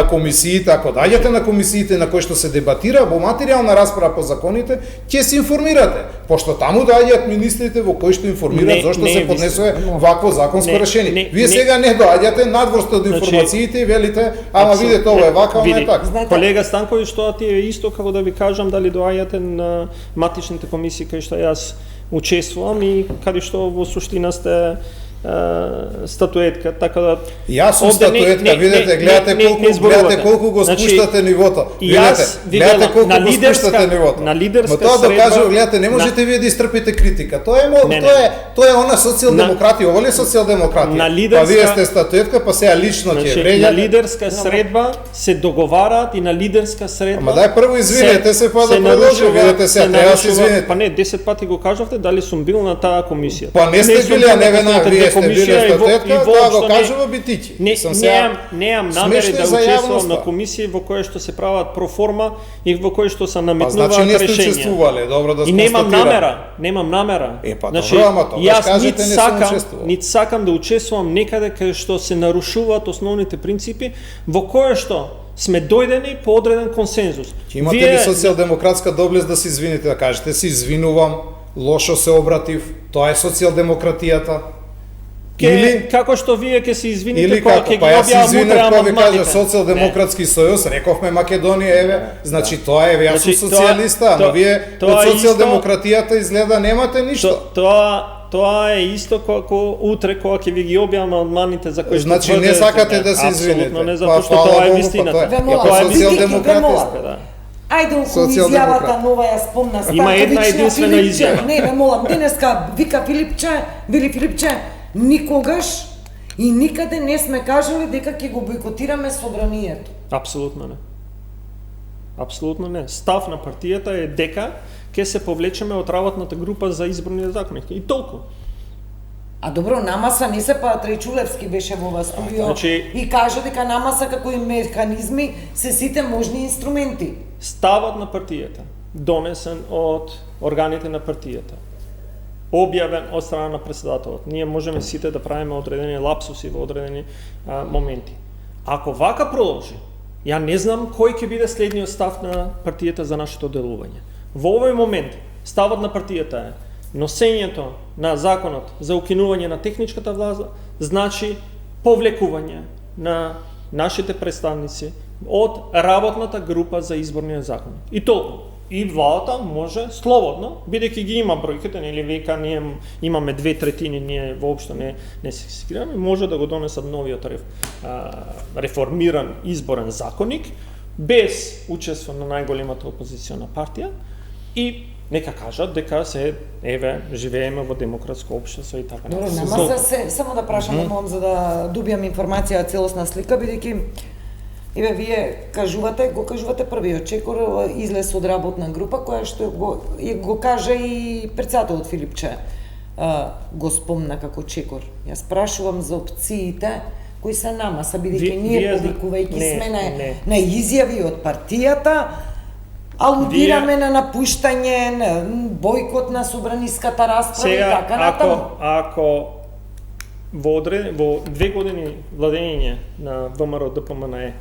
комисиите, ако доаѓате на комисиите на кои што се дебатира во материјална расправа по законите, ќе се информирате, пошто таму доаѓаат министрите во кои што информираат зошто се поднесува вакво законско решение. Вие сега не доаѓате, надвор сте од информациите и велите, ама видете ова е вака, ова е така. Колега Станковиќ, тоа ти е исто како да ви кажам дали доаѓате на матичните комисии кај што јас учествувам и каде што во суштина сте статуетка, така да Јас сум овде статуетка, видете, гледате колку го спуштате нивото. Гледате колку го спуштате нивото. На лидерска но тоа средба, докажува, гледате, не можете вие да истрпите критика. Тоа е она социјалдемократија, ова ли е социјалдемократија? На лидерска, па вие сте статуетка, па сега лично ќе вреѓате. На лидерска средба се договараат и на лидерска средба. Ама дај прво извинете се па да продолжи, видете сега, треба да се извинете. Па не, 10 пати го кажавте дали сум бил на таа комисија. Па не сте били, а не вие сте били статуетка, тоа го кажува битичи. Неам намери да учествувам на комисии во кои што се прават проформа и во кои што се наметнуваат решенја. Значи не сте учествувале, добро да и немам намера. Па значи, добро, ама тоа јас кажете не сум учествувал. нит сакам да учествувам некаде каде што се нарушуваат основните принципи во кои што сме дојдени по одреден консензус. Имате ли социјалдемократска доблест да се извините, да кажете се извинувам, лошо се обратив, тоа е социјалдемократијата? Или како што вие ќе се извините кога ќе ги објавам утре амандманите. Кажа социјалдемократски сојуз, рековме Македонија, еве, значи тоа е, јас сум социјалиста, ама вие од социјалдемократијата изгледа немате ништо. Тоа е исто како утре кога ќе ви ги објавам амандманите за кои што значи не сакате да се извините. Апсолутно не, затоа што тоа е вистината. Тоа е социјалдемократија. Ајде околу изјавата нова ја спомна. Има една единствена изјава. Не, ве молам, денеска вика Вили Филипче, никогаш и никаде не сме кажали дека ќе го бойкотираме собранието. Апсолутно не. Апсолутно не. Став на партијата е дека ќе се повлечеме од работната група за изборни закони. И толку. А добро, намаса не се па Трајчулевски беше во ова студио и кажа дека намаса како и механизми се сите можни инструменти. Ставот на партијата, донесен од органите на партијата, објавен од страна на председателот. Ние можеме сите да правиме одредени лапсуси во одредени моменти. Ако вака продолжи, ја не знам кој ќе биде следниот став на партијата за нашето делување. Во овој момент, ставот на партијата е носењето на законот за укинување на техничката власт, значи повлекување на нашите представници од работната група за изборниот закон. И толку. И владата може слободно, бидејќи ги има бројките, нели века ние имаме 2/3, ние воопшто не се секираме, може да го донесат новиот реформиран изборен законник без учество на најголемата опозициона партија и нека кажат дека живееме во демократско општество и така. Добро, само да прашам, молам за да добијам информација, целосна слика, бидејќи вие го кажувате првиот Чекор излез од работна група која што го кажа и председателот Филипче го спомна како Чекор. Јас прашувам за опциите кои се намаса, бидејќи ние повикувајќи сме на изјави од партијата, алудираме на напуштање, на бојкот на собраниската расправа и така натаму. Ако во 2 години владење на ВМРО ДПМНЕ,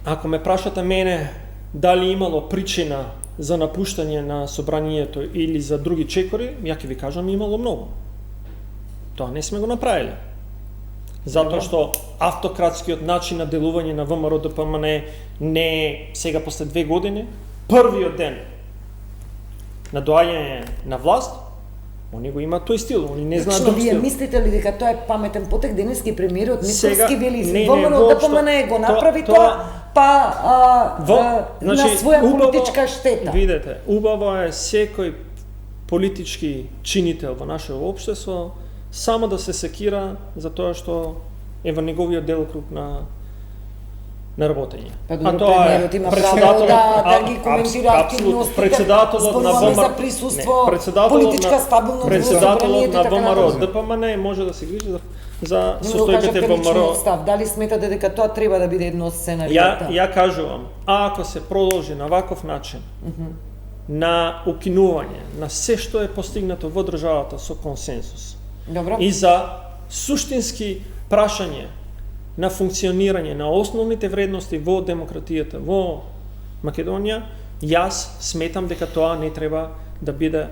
ако ме прашате мене дали имало причина за напуштање на собранието или за други чекори, ја ќе ви кажам имало многу. Тоа не сме го направиле. Затоа што автократскиот начин на делување на ВМРО ДПМНЕ не е сега после 2 години, првиот ден на доаѓање на власт, они го имаат тој стил, они не знаат друг стил. Вие мислите ли дека тоа е паметен потек? Денески премиерот Мицовски вели ВМРО ДПМНЕ го направи тоа, на своја политичка штета. Видете, убаво е секој политички чинител во нашето општество само да се секира за тоа што е во неговиот делокруг на работење. А тоа е председателот да ги коментира активностите, председателот на ВМРО, политичка стабилност, председателот на ВМРО ДПМНЕ може да се грижи за состојбите во ВМРО. Дали сметате дека тоа треба да биде едно од сценаријата? Ја кажувам, ако се продолжи на ваков начин, на укинување на се што е постигнато во државата со консенсус, и за суштински прашање на функционирање на основните вредности во демократијата во Македонија, јас сметам дека тоа не треба да биде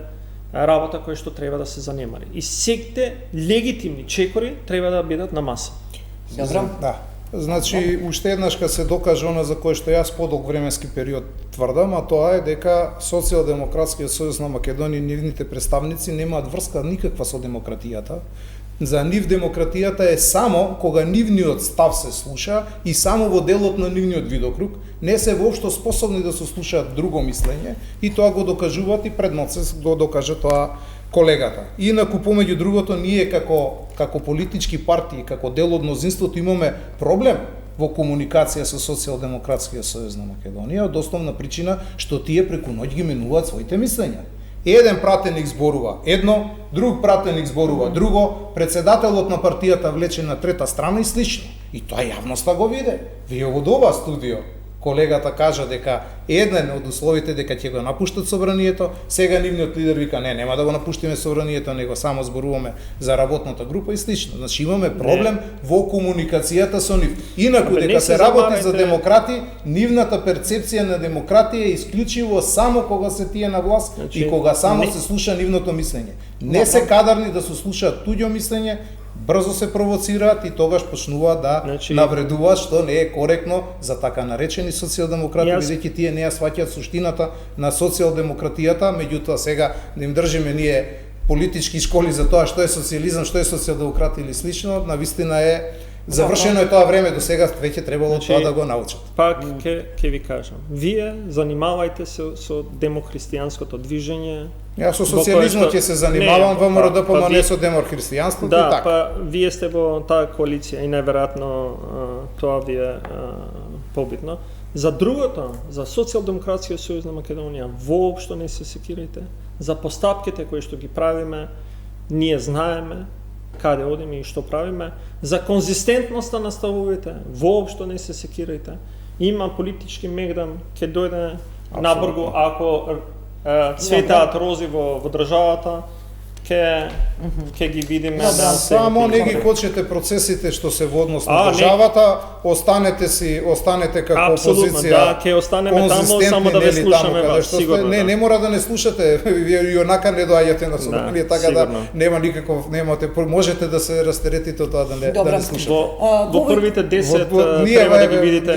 работа која што треба да се занемари. И сите легитимни чекори треба да бидат на маса. Добро. Да. Значи, уште еднаш ка се докаже она за кое што јас подолг временски период тврдам, а тоа е дека Социјалдемократскиот сојуз на Македонија и нивните представници немаат врска никаква со демократијата. За нив демократијата е само кога нивниот став се слуша и само во делот на нивниот видокруг, не се воопшто способни да се слушаат друго мислење и тоа го докажуваат и пред ноце го докаже тоа колегата. Инаку помеѓу другото ние како политички партии, како дел од мнозинството имаме проблем во комуникација со Социјалдемократскиот сојуз на Македонија од основна причина што тие преку ноќ ги менуваат своите мислења. Еден пратеник зборува едно, друг пратеник зборува друго, председателот на партијата влече на трета страна и слично. И тоа јавноста го виде. Вие во ова студио колегата кажа дека еден од условите дека ќе го напуштат собранието, сега нивниот лидер вика нема да го напуштиме собранието, него само зборуваме за работната група и слично. Значи имаме проблем во комуникацијата со нив. Инаку дека се работи за демократи, нивната перцепција на демократија е исклучиво само кога се тие на власт и кога само се слуша нивното мислење. Не се кадарни да се слушаат туѓо мислење, брзо се провоцираат и тогаш почнуваат да навредуваат, што не е коректно за така наречени социјалдемократи, бидејќи тие не ја сваќаат суштината на социјалдемократијата, меѓутоа сега да им држиме ние политички школи за тоа што е социјализам, што е социјалдемократија или слично, навистина е завршено е тоа време, до сега веќе требало тоа да го научат. Пак ќе ви кажам, вие занимавајте се со демохристијанското движење. Јас со социјализмот ќе се занимавам, ВМРО ДПМН не со демохристијанството и така. Да, вие сте во таа коалиција и најверојатно тоа ви е побитно. За другото, за Социјалдемократскиот сојуз на Македонија, воопшто не се секирајте. За постапките кои што ги правиме, ние знаеме каде одиме и што правиме. За конзистентноста на ставовите, воопшто не се секирајте. Има политички мегдан, ќе дојде набргу ако цветаат рози во државата, ќе ги видиме да се само не ги кочете процесите што се во однос на државата, останете како опозиција. Да, ќе останеме таму само да ве слушаме вас, сигурно. Не мора да не слушате, вие и онака не доаѓате на собрание, така да нема никаков, немате, можете да се растеретите од тоа да не слушате. Во првите 10 треба да ги видите на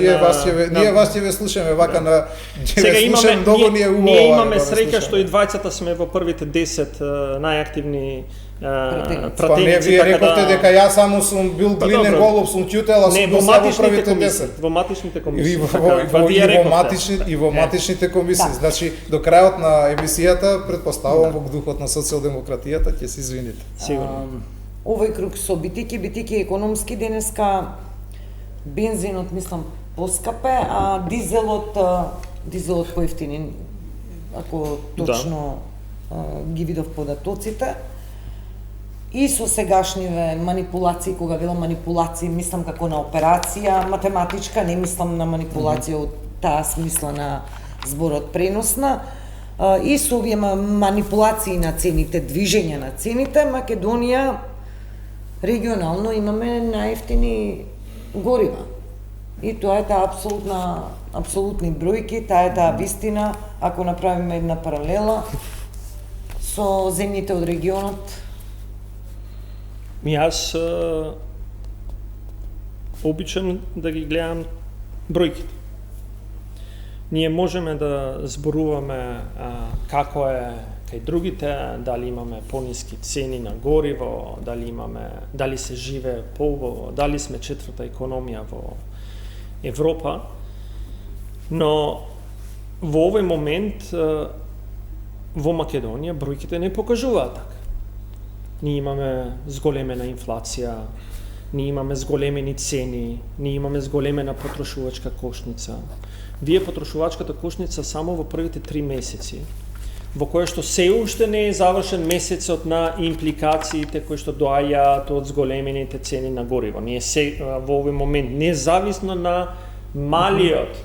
ние вас ќе ве слушаме вака на сега ние имаме среќа што и двајцата сме во првите 10 најактивни пратеници. Вие рековте дека јас само сум бил глинен голуб, сум ќутел, а сум бил само во првите 10. Во матичните комисии. И во матичните комисии. Значи, до крајот на емисијата, предпоставувам во духот на социјалдемократијата, ќе се извините. Сигурно. Овој круг со битики економски денеска, бензинот, мислам, поскапе, а дизелот поевтини, ако точно ги видов податоците. И со сегашниве манипулации, кога велам манипулации, мислам како на операција математичка, не мислам на манипулација од таа смисла на зборот преносна. И со овие манипулации на цените, движење на цените, Македонија регионално имаме најевтини горива. И тоа е таа апсолутни бројки, таа е таа вистина, ако направиме една паралела со земјите од регионот. Јас обичам да ги гледам бројките. Ние можеме да зборуваме како е кај другите, дали имаме пониски цени на гориво, дали се живее поубаво, дали сме четврта економија во Европа, но во овој момент во Македонија бројките не покажуваат така. Ние имаме зголемена инфлација, ние имаме зголемени цени, ние имаме зголемена потрошувачка кошница. Вие потрошувачката кошница само во првите 3 месеци, во која што се уште не е завршен месецот на импликациите кои што доаѓаат од зголемените цени на гориво. Ние во овој момент, независно на малиот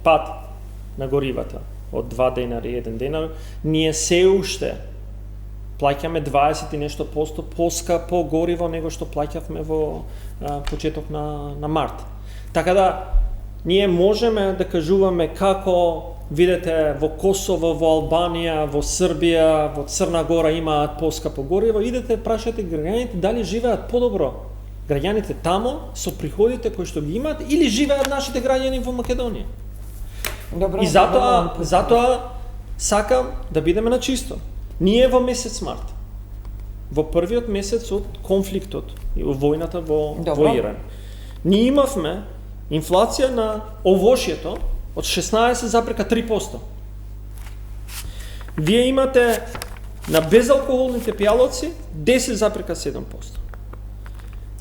пат на горивата, од 2 денари, 1 денар, ние се уште плаќаме 20 и нешто посто поскапо гориво него што плаќавме во почеток на март. Така да, ние можеме да кажуваме како, видете, во Косово, во Албанија, во Србија, во Црна Гора имаат поскапо гориво, идете прашате граѓаните дали живеат подобро. Граѓаните тамо со приходите кои што ги имаат или живеат нашите граѓани во Македонија. Добро, и затоа сакам да бидеме на чисто. Ние во месец март во првиот месец од конфликтот и војната во Добро. Иран. Ние имавме инфлација на овошјето од 16,3%. Вие имате на безалкохолните пијалоци 10,7%.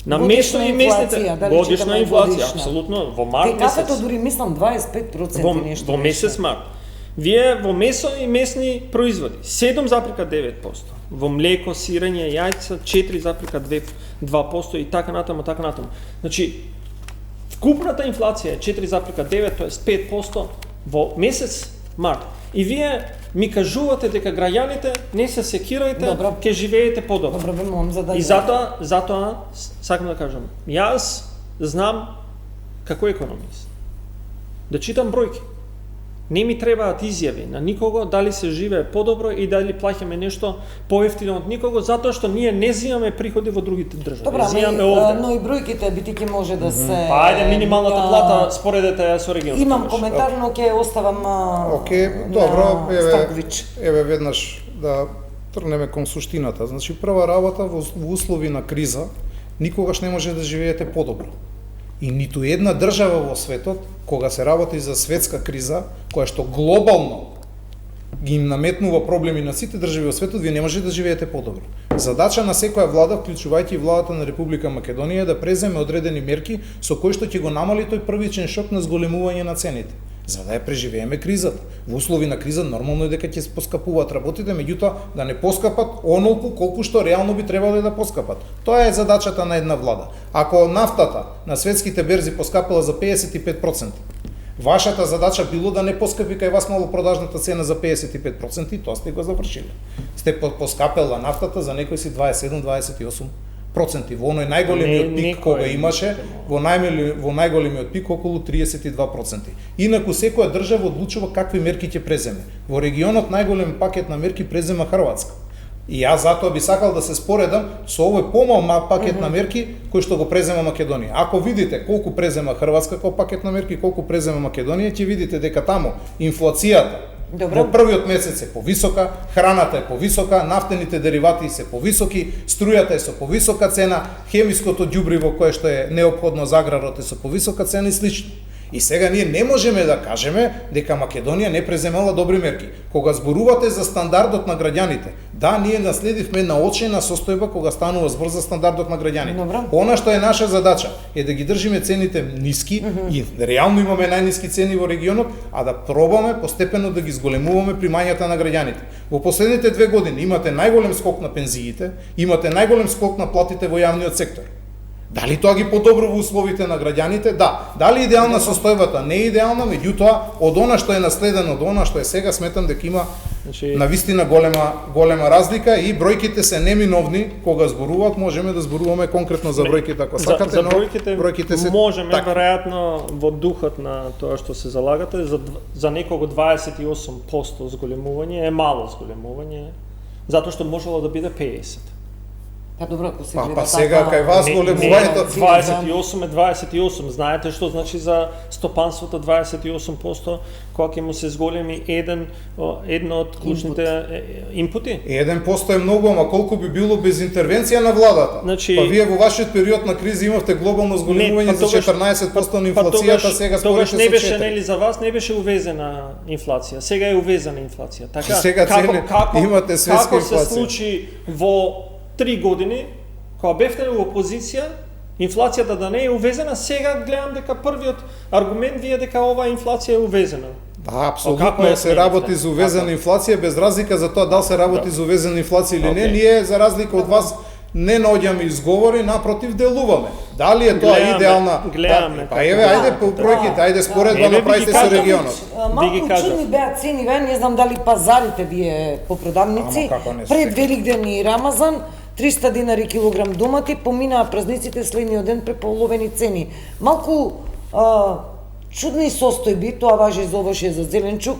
На месо и месните годишна инфлација, апсолутно, во март месец. Кафето дури мислам 25% нешто. Во месец март. Вие во месо и месни производи 7,9%. Во млеко, сирење, јајца 4,2% и така натаму, така натаму. Значи, вкупната инфлација е 4,9, тоест 5% во месец март. И вие ми кажувате дека граѓаните не се секирајте, ќе живеете подобро. Добро, бе, за да. И затоа сакам да кажам, јас знам како економист да читам бројки. Не ми требаат изјави на никого дали се живее подобро и дали плаќаме нешто поевтино од никого, затоа што ние не земаме приходи во другите држави. Добра, земаме овде. но и бројките битики може да се... Па ајде минималната плата споредете со регионот. Имам коментар, но ќе оставам Океј, добро, Станковиќ. еве веднаш да тргнеме кон суштината. Значи прва работа во услови на криза никогаш не може да живеете подобро. И ниту една држава во светот, кога се работи за светска криза, која што глобално ги им наметнува проблеми на сите држави во светот, вие не може да живеете подобро. Задача на секоја влада, вклучувајќи и владата на Република Македонија, е да преземе одредени мерки со кои што ќе го намали тој првичен шок на зголемување на цените, за да ја преживееме кризата. Во услови на криза нормално е дека ќе се поскапуваат работите, меѓутоа да не поскапат онолку колку што реално би требале да поскапат. Тоа е задачата на една влада. Ако нафтата на светските берзи поскапила за 55%, вашата задача било да не поскапи кај вас малопродажната цена за 55%, и тоа сте го завршиле. Сте поскапела нафтата за некои си 27-28%. Во оној најголемиот пик кога имаше, во најголемиот пик околу 32%. Инаку секоја држава одлучува какви мерки ќе преземе. Во регионот најголем пакет на мерки презема Хрватска. И јас затоа би сакал да се споредам со овој помал пакет на мерки кој што го презема Македонија. Ако видите колку презема Хрватска како пакет на мерки, колку презема Македонија, ќе видите дека таму инфлацијата во првиот месец е повисока, храната е повисока, нафтените деривати се повисоки, струјата е со повисока цена, хемиското ѓубриво кое што е неопходно за аграрот е со повисока цена и слично. И сега ние не можеме да кажеме дека Македонија не преземала добри мерки. Кога зборувате за стандардот на граѓаните, да, ние наследивме наочена состојба кога станува збор за стандардот на граѓаните. Она што е наша задача е да ги држиме цените ниски и реално имаме најниски цени во регионот, а да пробаме постепено да ги зголемуваме примањата на граѓаните. Во последните 2 години имате најголем скок на пензиите, имате најголем скок на платите во јавниот сектор. Дали тоа ги подобрува условите на граѓаните? Да. Дали идеална состојбата? Не е идеална, меѓутоа од она што е наследено до она што е сега, сметам дека има навистина голема разлика и бројките се неминовни кога зборуваат, можеме да зборуваме конкретно за бројките ако сакате, но бројките се можеме веројатно во духот на тоа што се залагате за некого 28% зголемување е мало зголемување, затоа што можело да биде 50%. Па добро, ако се гледа сега кај вас големувањето 28 е 28. Знаете што значи за стопанството 28% кога ќе му се зголеми едно од клучните инпути? 1% е многу, ама колку би било без интервенција на владата? Па вие во вашиот период на криза имавте глобално зголемување за 14% на инфлацијата, сега спорите со 4%. Тогаш не беше, нели, за вас не беше увезена инфлација, сега е увезена инфлација. Така, сега имате светска инфлација. Како се случи во 3 години, кога бевте во опозиција, инфлацијата да не е увезена, сега гледам дека првиот аргумент ви е дека оваа инфлација е увезена. Да, апсолутно се работи за увезена инфлација, без разлика за тоа дали се работи за увезена инфлација или не, ние за разлика од вас не наоѓаме изговори, напротив делуваме. Дали е тоа идеална? Гледаме. Па еве, ајде по бројките, ајде споредба направите со регионот. Малку чудни беа цени, не знам дали пазарите вие по продавници, пред Великден и Рамазан, 300 динари килограм домати, поминаа празниците следниот ден преполовени цени. Малку чудни состојби, тоа важи за овошје, за зеленчук,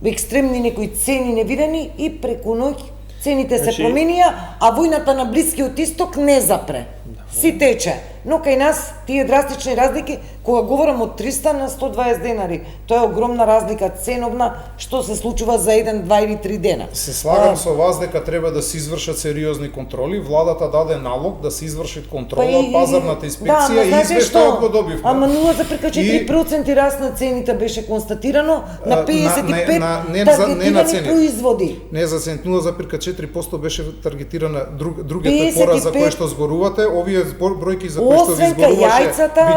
екстремни некои цени невидени и преку ноќ цените се променија, а војната на Блискиот Исток не запре. Си тече. Но кај нас тие драстични разлики, кога говорам од 300 на 120 денари, тоа е огромна разлика ценовна што се случува за 1, 2 или 3 дена. Се слагам со вас дека треба да се извршат сериозни контроли. Владата даде налог да се изврши контрола, пазарната инспекција и извештај го добивме. Ама 0,4% раст на цените беше констатирано на 55 таргетирани производи. Не за цент, 0,4% беше таргетирана другите пора за кои што зборувате, овие бројки за кои што ви зборуваше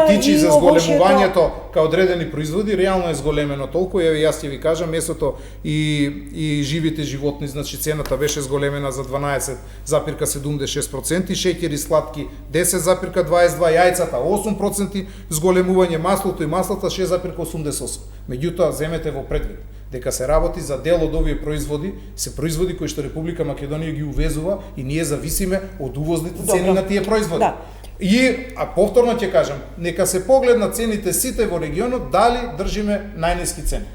битичи за зголемувањето као одредени производи, реално е зголемено толку. Еве јас ќе ви кажам, месото и живите животни, значи цената беше зголемена за 12,76%, шеќери сладки 10,22%, јајцата 8% зголемување, маслото и маслата 6,88%. Меѓутоа, земете во предвид дека се работи за дел од овие производи, се производи кои што Република Македонија ги увезува и ние зависиме од увозните цени на тие производи. Да. И, повторно ќе кажам, нека се погледна цените сите во регионот, дали држиме најниски цени.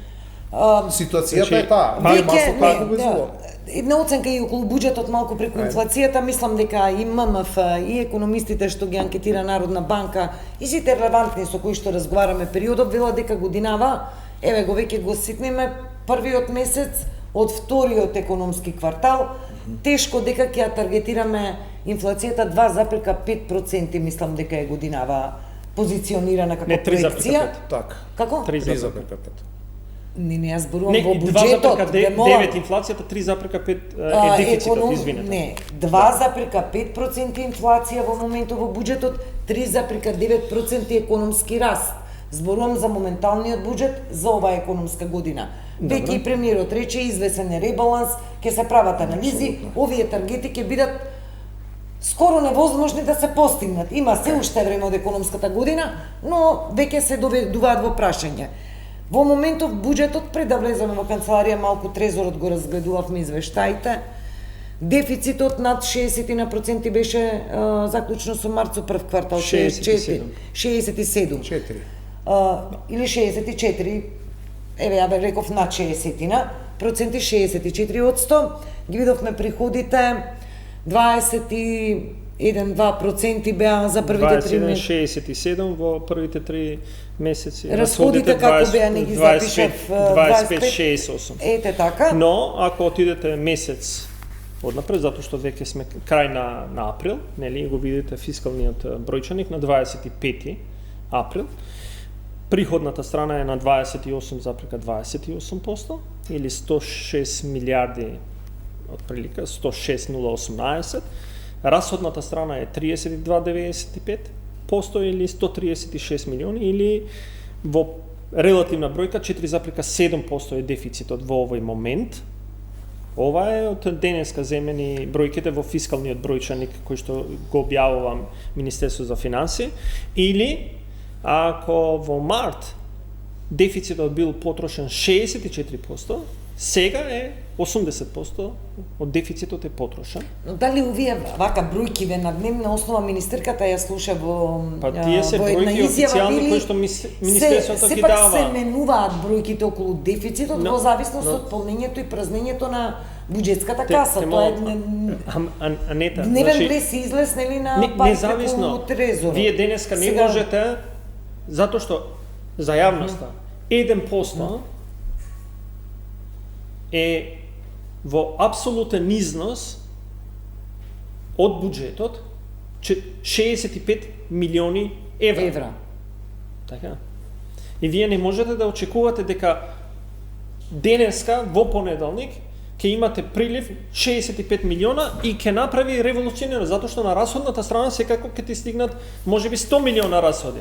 Ситуацијата е таа. Маслото го увезува. Една оценка и околу буџетот малку преку инфлацијата, мислам дека и ММФ и економистите што ги анкетира Народна банка и сите релевантни со кои што разговараме периодот вела дека годинава, еве го веќе го ситнеме, првиот месец од вториот економски квартал, тешко дека ќе ја таргетираме инфлацијата 2,5%, мислам дека е годинава позиционирана како проекција. Така. Како? 3,5%. Не, јас зборувам во буџетот. 2,9 инфлацијата, 3,5 е дефицитот, извинете. Не, 2,5% инфлација во моментот во буџетот, 3,9% економски раст. Зборувам за моменталниот буџет за оваа економска година. Веќе и премиерот рече извесен е ребаланс, ќе се прават анализи, овие таргети ќе бидат скоро невозможни да се постигнат. Има се уште време од економската година, но веќе се доведуваат во прашање. Во моментов буџетот, пред да влеземе во канцеларија, малку трезорот го разгледувавме извештаите. Дефицитот над 60% беше заклучно со март, со прв квартал 67. Или 64, еве ја реков над 60%, 64%, ги видовме приходите 21-2% беа за првите 3 месеци. 67 во првите 3 месеци. Расходите како беа, не ги запишав, 25-68. Ете така. Но ако отидете месец однапред, затоа што веќе сме крај на април, нели, го видите фискалниот бројчаник на 25 април. Приходната страна е на 28,28% или 106 милиарди отприлика, 106,018. Расходната страна е 32,95% или 136 милиони, или во релативна бројка 4,7% е дефицитот во овој момент. Ова е од денеска земени бројките во фискалниот бројчаник кој што го објавува Министерство за финансии, или ако во март дефицитот бил потрошен 64%, сега е 80% од дефицитот е потрошен. Но дали овие вака бројки ве на дневна основа министерката ја слуша во тие се бројки официјални кои што министерството ги дава. Сепак се менуваат бројките околу дефицитот во зависност од полнењето и празнењето на буџетската каса. Тоа е Анета, дневен влез и излез, нели, на независно. Трезорот. Вие денеска не можете, затоа што за јавноста 1% е во апсолутен износ од буџетот 65 милиони евра. Така. И вие не можете да очекувате дека денеска во понеделник ќе имате прилив 65 милиона и ќе направи револуционерно, затоа што на расходната страна секако ќе ти стигнат можеби 100 милиона расходи.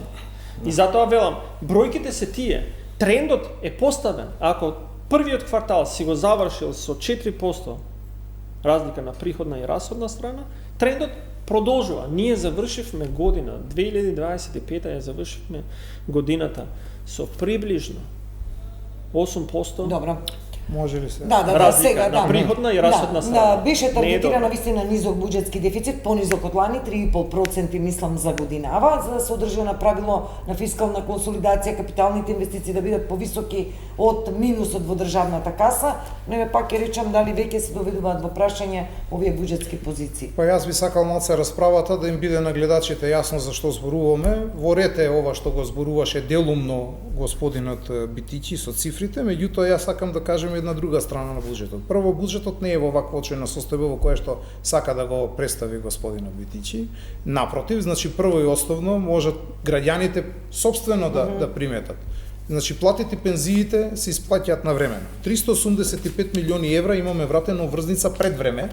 И затоа велам, бројките се тие, трендот е поставен. Ако првиот квартал си го завршил со 4% разлика на приходна и расходна страна, трендот продолжува. Ние завршивме година 2025 ја завршивме годината со приближно 8% Добро. Може ли се? Разлика сега, на приходна и расходна страна. Беше Не е таргетирано добро. вистина низок буџетски дефицит, понизок од лани, 3,5% мислам за годинава, за да се одржи на правило на фискална консолидација, капиталните инвестиции да бидат повисоки од минусот во државната каса, но ме пак ќе речам дали веќе се доведуваат во прашање овие буџетски позиции. Па јас би сакал малце расправата да им биде на гледачите јасно за што зборуваме. Во ред е ова што го зборуваше делумно господинот Битичи со цифрите, меѓутоа јас сакам да кажем една друга страна на буџетот. Прво, буџетот не е во ваква очојна состојба во која што сака да го представи господинот Битичи. Напротив, значи прво и основно можат граѓаните сопствено да приметат. Значи платите, пензиите се исплаќаат на време. 385 милиони евра имаме вратена врзница пред време,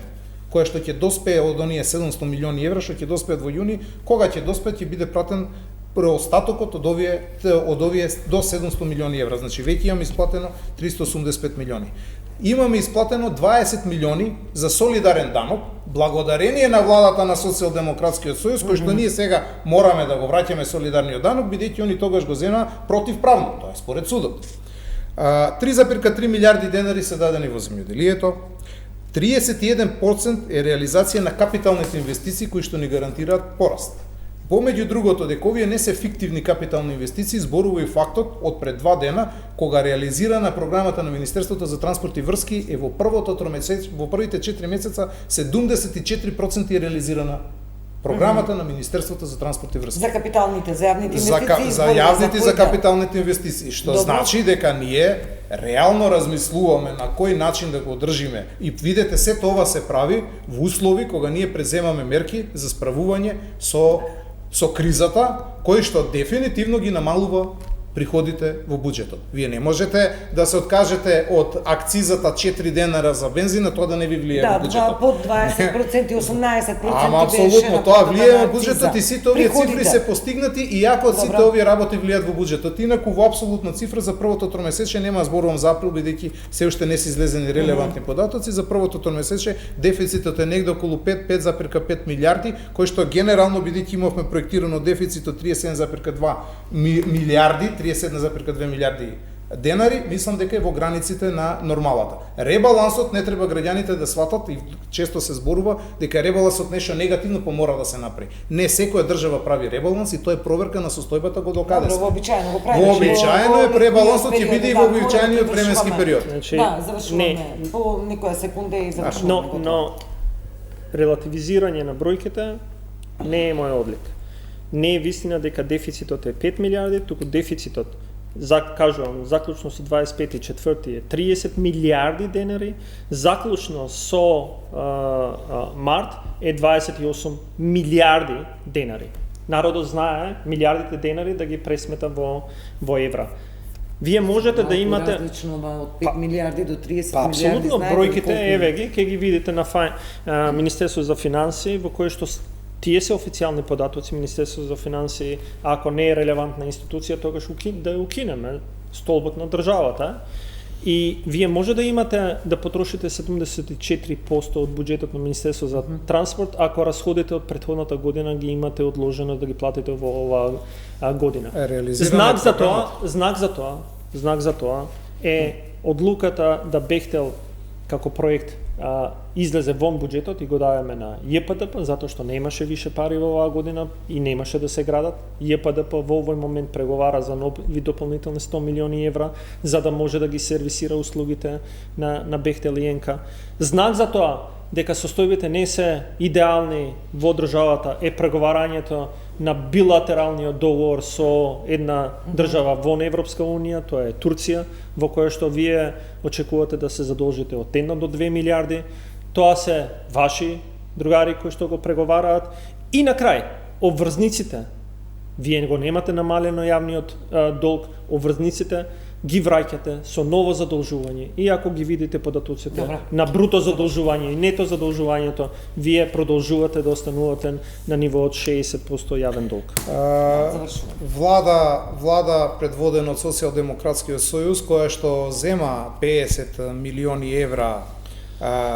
која што ќе доспее од оние 700 милиони евра што ќе доспеат во јуни, кога ќе доспеат ќе биде пратен преостатокот од овие до 700 милиони евра. Значи веќе имаме исплатено 385 милиони. Имаме исплатено 20 милиони за солидарен данок, благодарение на владата на Социјалдемократскиот сојуз, кој што ние сега мораме да го враќаме солидарниот данок, бидејќи они тогаш го зема противправно, тоа е според судот. 3,3 милиарди денари се дадени во земјоделието, 31% е реализација на капиталните инвестиции кои што ни гарантираат пораст. Помеѓу другото, дека овие не се фиктивни капитални инвестиции, зборува и фактот од пред 2 дена, кога реализирана програмата на Министерството за транспорт и врски е во во првите 4 месеца 74% е реализирана програмата на Министерството за транспорт и врски. За капиталните, за јавните инвестиции, за јавните и за капиталните инвестиции, што Добро. значи дека ние реално размислуваме на кој начин да го одржиме. И видете, се тоа се прави во услови кога ние преземаме мерки за справување со кризата, кој што дефинитивно ги намалува приходите во буџетот. Вие не можете да се откажете од акцизата 4 денара за бензина, тоа да не ви влие во буџетот. под 20% и 18% Ама апсолутно, тоа влие во буџетот и сите овие цифри се постигнати и иако сите овие работи влијат во буџетот. Инаку во апсолутна цифра за првото тромесечие нема зборувам за април бидејќи се уште не се излезени релевантни податоци, за првото тромесечие дефицитот е негде околу 5,5 милиарди, кој што генерално бидејќи имавме проектирано дефицит од 37,2 милиарди, 37,2 милиарди денари, мислам дека е во границите на нормалата. Ребалансот не треба граѓаните да сватат и често се зборува дека ребалансот нешто негативно мора да се направи. Не секоја држава прави ребаланс и тоа е проверка на состојбата го докаде се. Вообичаено го правиш. Вообичаено е ребалансот ќе биде и во вообичаениот временски период. Значи, Да, завршуваме по некоја секунда и завршуваме. но релативизирање на бројките не е моја одлика. Не е вистина дека дефицитот е 5 милиарди, туку дефицитот кажувам, заклучно со 25.4 е 30 милиарди денари, заклучно со март е 28 милиарди денари. Народот знае милиардите денари да ги пресмета во евра. Вие можете да имате различно од 5 милиарди до 30 милиарди. Апсолутно, знаете бројките еве ги, ќе ги видите на Министерство за финансии, во кое што тие се официјални податоци. Министерство за финансии, ако не е релевантна институција, тогаш да ја укинеме, столбот на државата. И вие може да имате да потрошите 74% од буџетот на Министерство за транспорт, ако расходите од претходната година ги имате одложено да ги платите во оваа година. Знак за тоа е одлуката да Бехтел како проект излезе вон буџетот и го даваме на ЈПДП, затоа што немаше више пари во оваа година и немаше да се градат. ЈПДП во овој момент преговара за нови дополнителни 100 милиони евра, за да може да ги сервисира услугите на Бехтел и ЕНКА. Знак за тоа дека состојбите не се идеални во државата е преговарањето на билатералниот договор со една држава во Европска унија, тоа е Турција, во која што вие очекувате да се задолжите од 1 до 2 милиарди. Тоа се ваши другари кои што го преговараат. И на крај, обврзниците, вие го немате намалено јавниот долг, обврзниците ги враќате со ново задолжување. И ако ги видите податоците на бруто задолжување и нето задолжувањето, вие продолжувате да останувате на ниво од 60% јавен долг. Влада предводена од Социјалдемократскиот сојуз, која што зема 50 милиони евра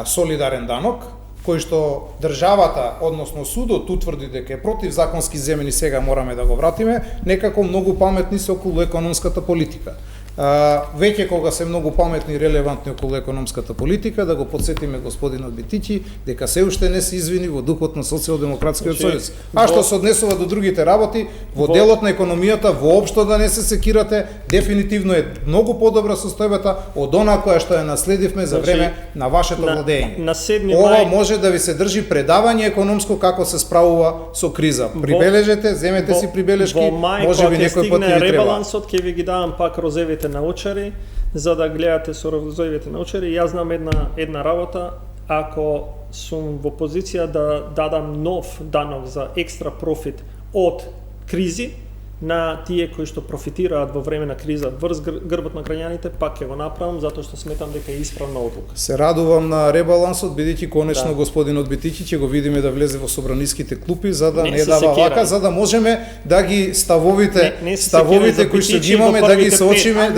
солидарен данок, кој што државата, односно судот, утврди дека е противзаконски земен и сега мораме да го вратиме, некако многу паметни се околу економската политика. Веќе кога се многу паметни и релевантни околу економската политика, да го подсетиме господинот Битичи дека се уште не се извини во духот на Социјалдемократскиот сојуз. А што се однесува до другите работи, во делот на економијата воопшто да не се секирате, дефинитивно е многу подобра состојбата од она која што ја наследивме за време на вашето владење. На 7 Ова мај може да ви се држи предавање економско како се справува со криза. Прибележете, земете си прибелешки, може би некој пат ќе ви треба. Ребалансот ќе ви ги давам пак розевите научари, за да гледате со розевите научари. Јас знам една работа, ако сум во позиција да дадам нов данок за екстра профит од кризи на тие кои што профитираат во време на криза врз грбот на граѓаните, пак ќе го направам затоа што сметам дека е исправна одлука. Се радувам на ребалансот, бидејќи конечно господинот Битичи ќе го видиме да влезе во собраниските клупи, за да не дава вака, за да можеме да ги ставовите кои што ги имаме да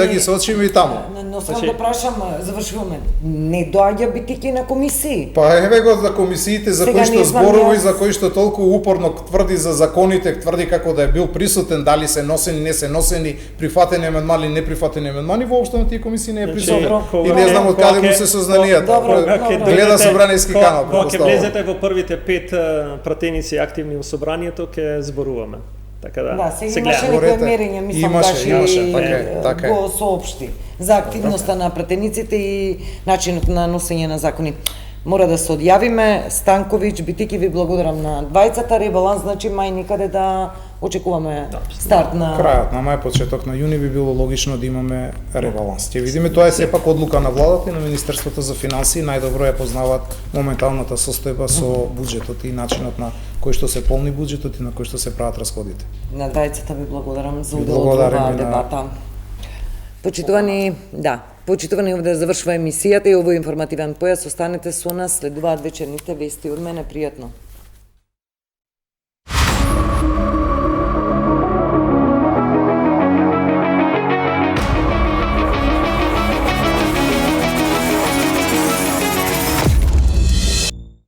ги соочиме и таму. Но сам да прашам, завршуваме, не доаѓа Битичи на комисии? Па еве го за комисиите за кои што зборува и за кои што толку упорно тврди за законите, тврди како да е бил присутен, дали се носени, не се носени, прифатени амандмани, не прифатени амандмани, воопшто на тие комисии не е присутен. И не знам од каде му се сознанијата. Гледа собраниски канал. Кога ќе влезете во првите 5 пратеници активни во собранието, ќе зборуваме. Така да, се имаше некој мерење, мислам Гаши го соопшти за активноста на пратениците и начинот на носење на закони. Мора да се одјавиме. Станковиќ, Битики, ви благодарам на двајцата. Ребаланс, значи мај никаде да очекуваме старт на... Крајот на мај, почеток на јуни би било логично да имаме ребаланс. Ќе видиме, тоа е сепак одлука на владата и на Министерството за финансии, најдобро ја познаваат моменталната состојба со буџетот и начинот на кој што се полни буџетот и на кој што се прават расходите. На двајцата ви благодарам за уделот во оваа дебата. Почитувани, овде завршува емисијата и овој информативен појас. Останете со нас, следуваат вечерните вести. Од мене пријатно.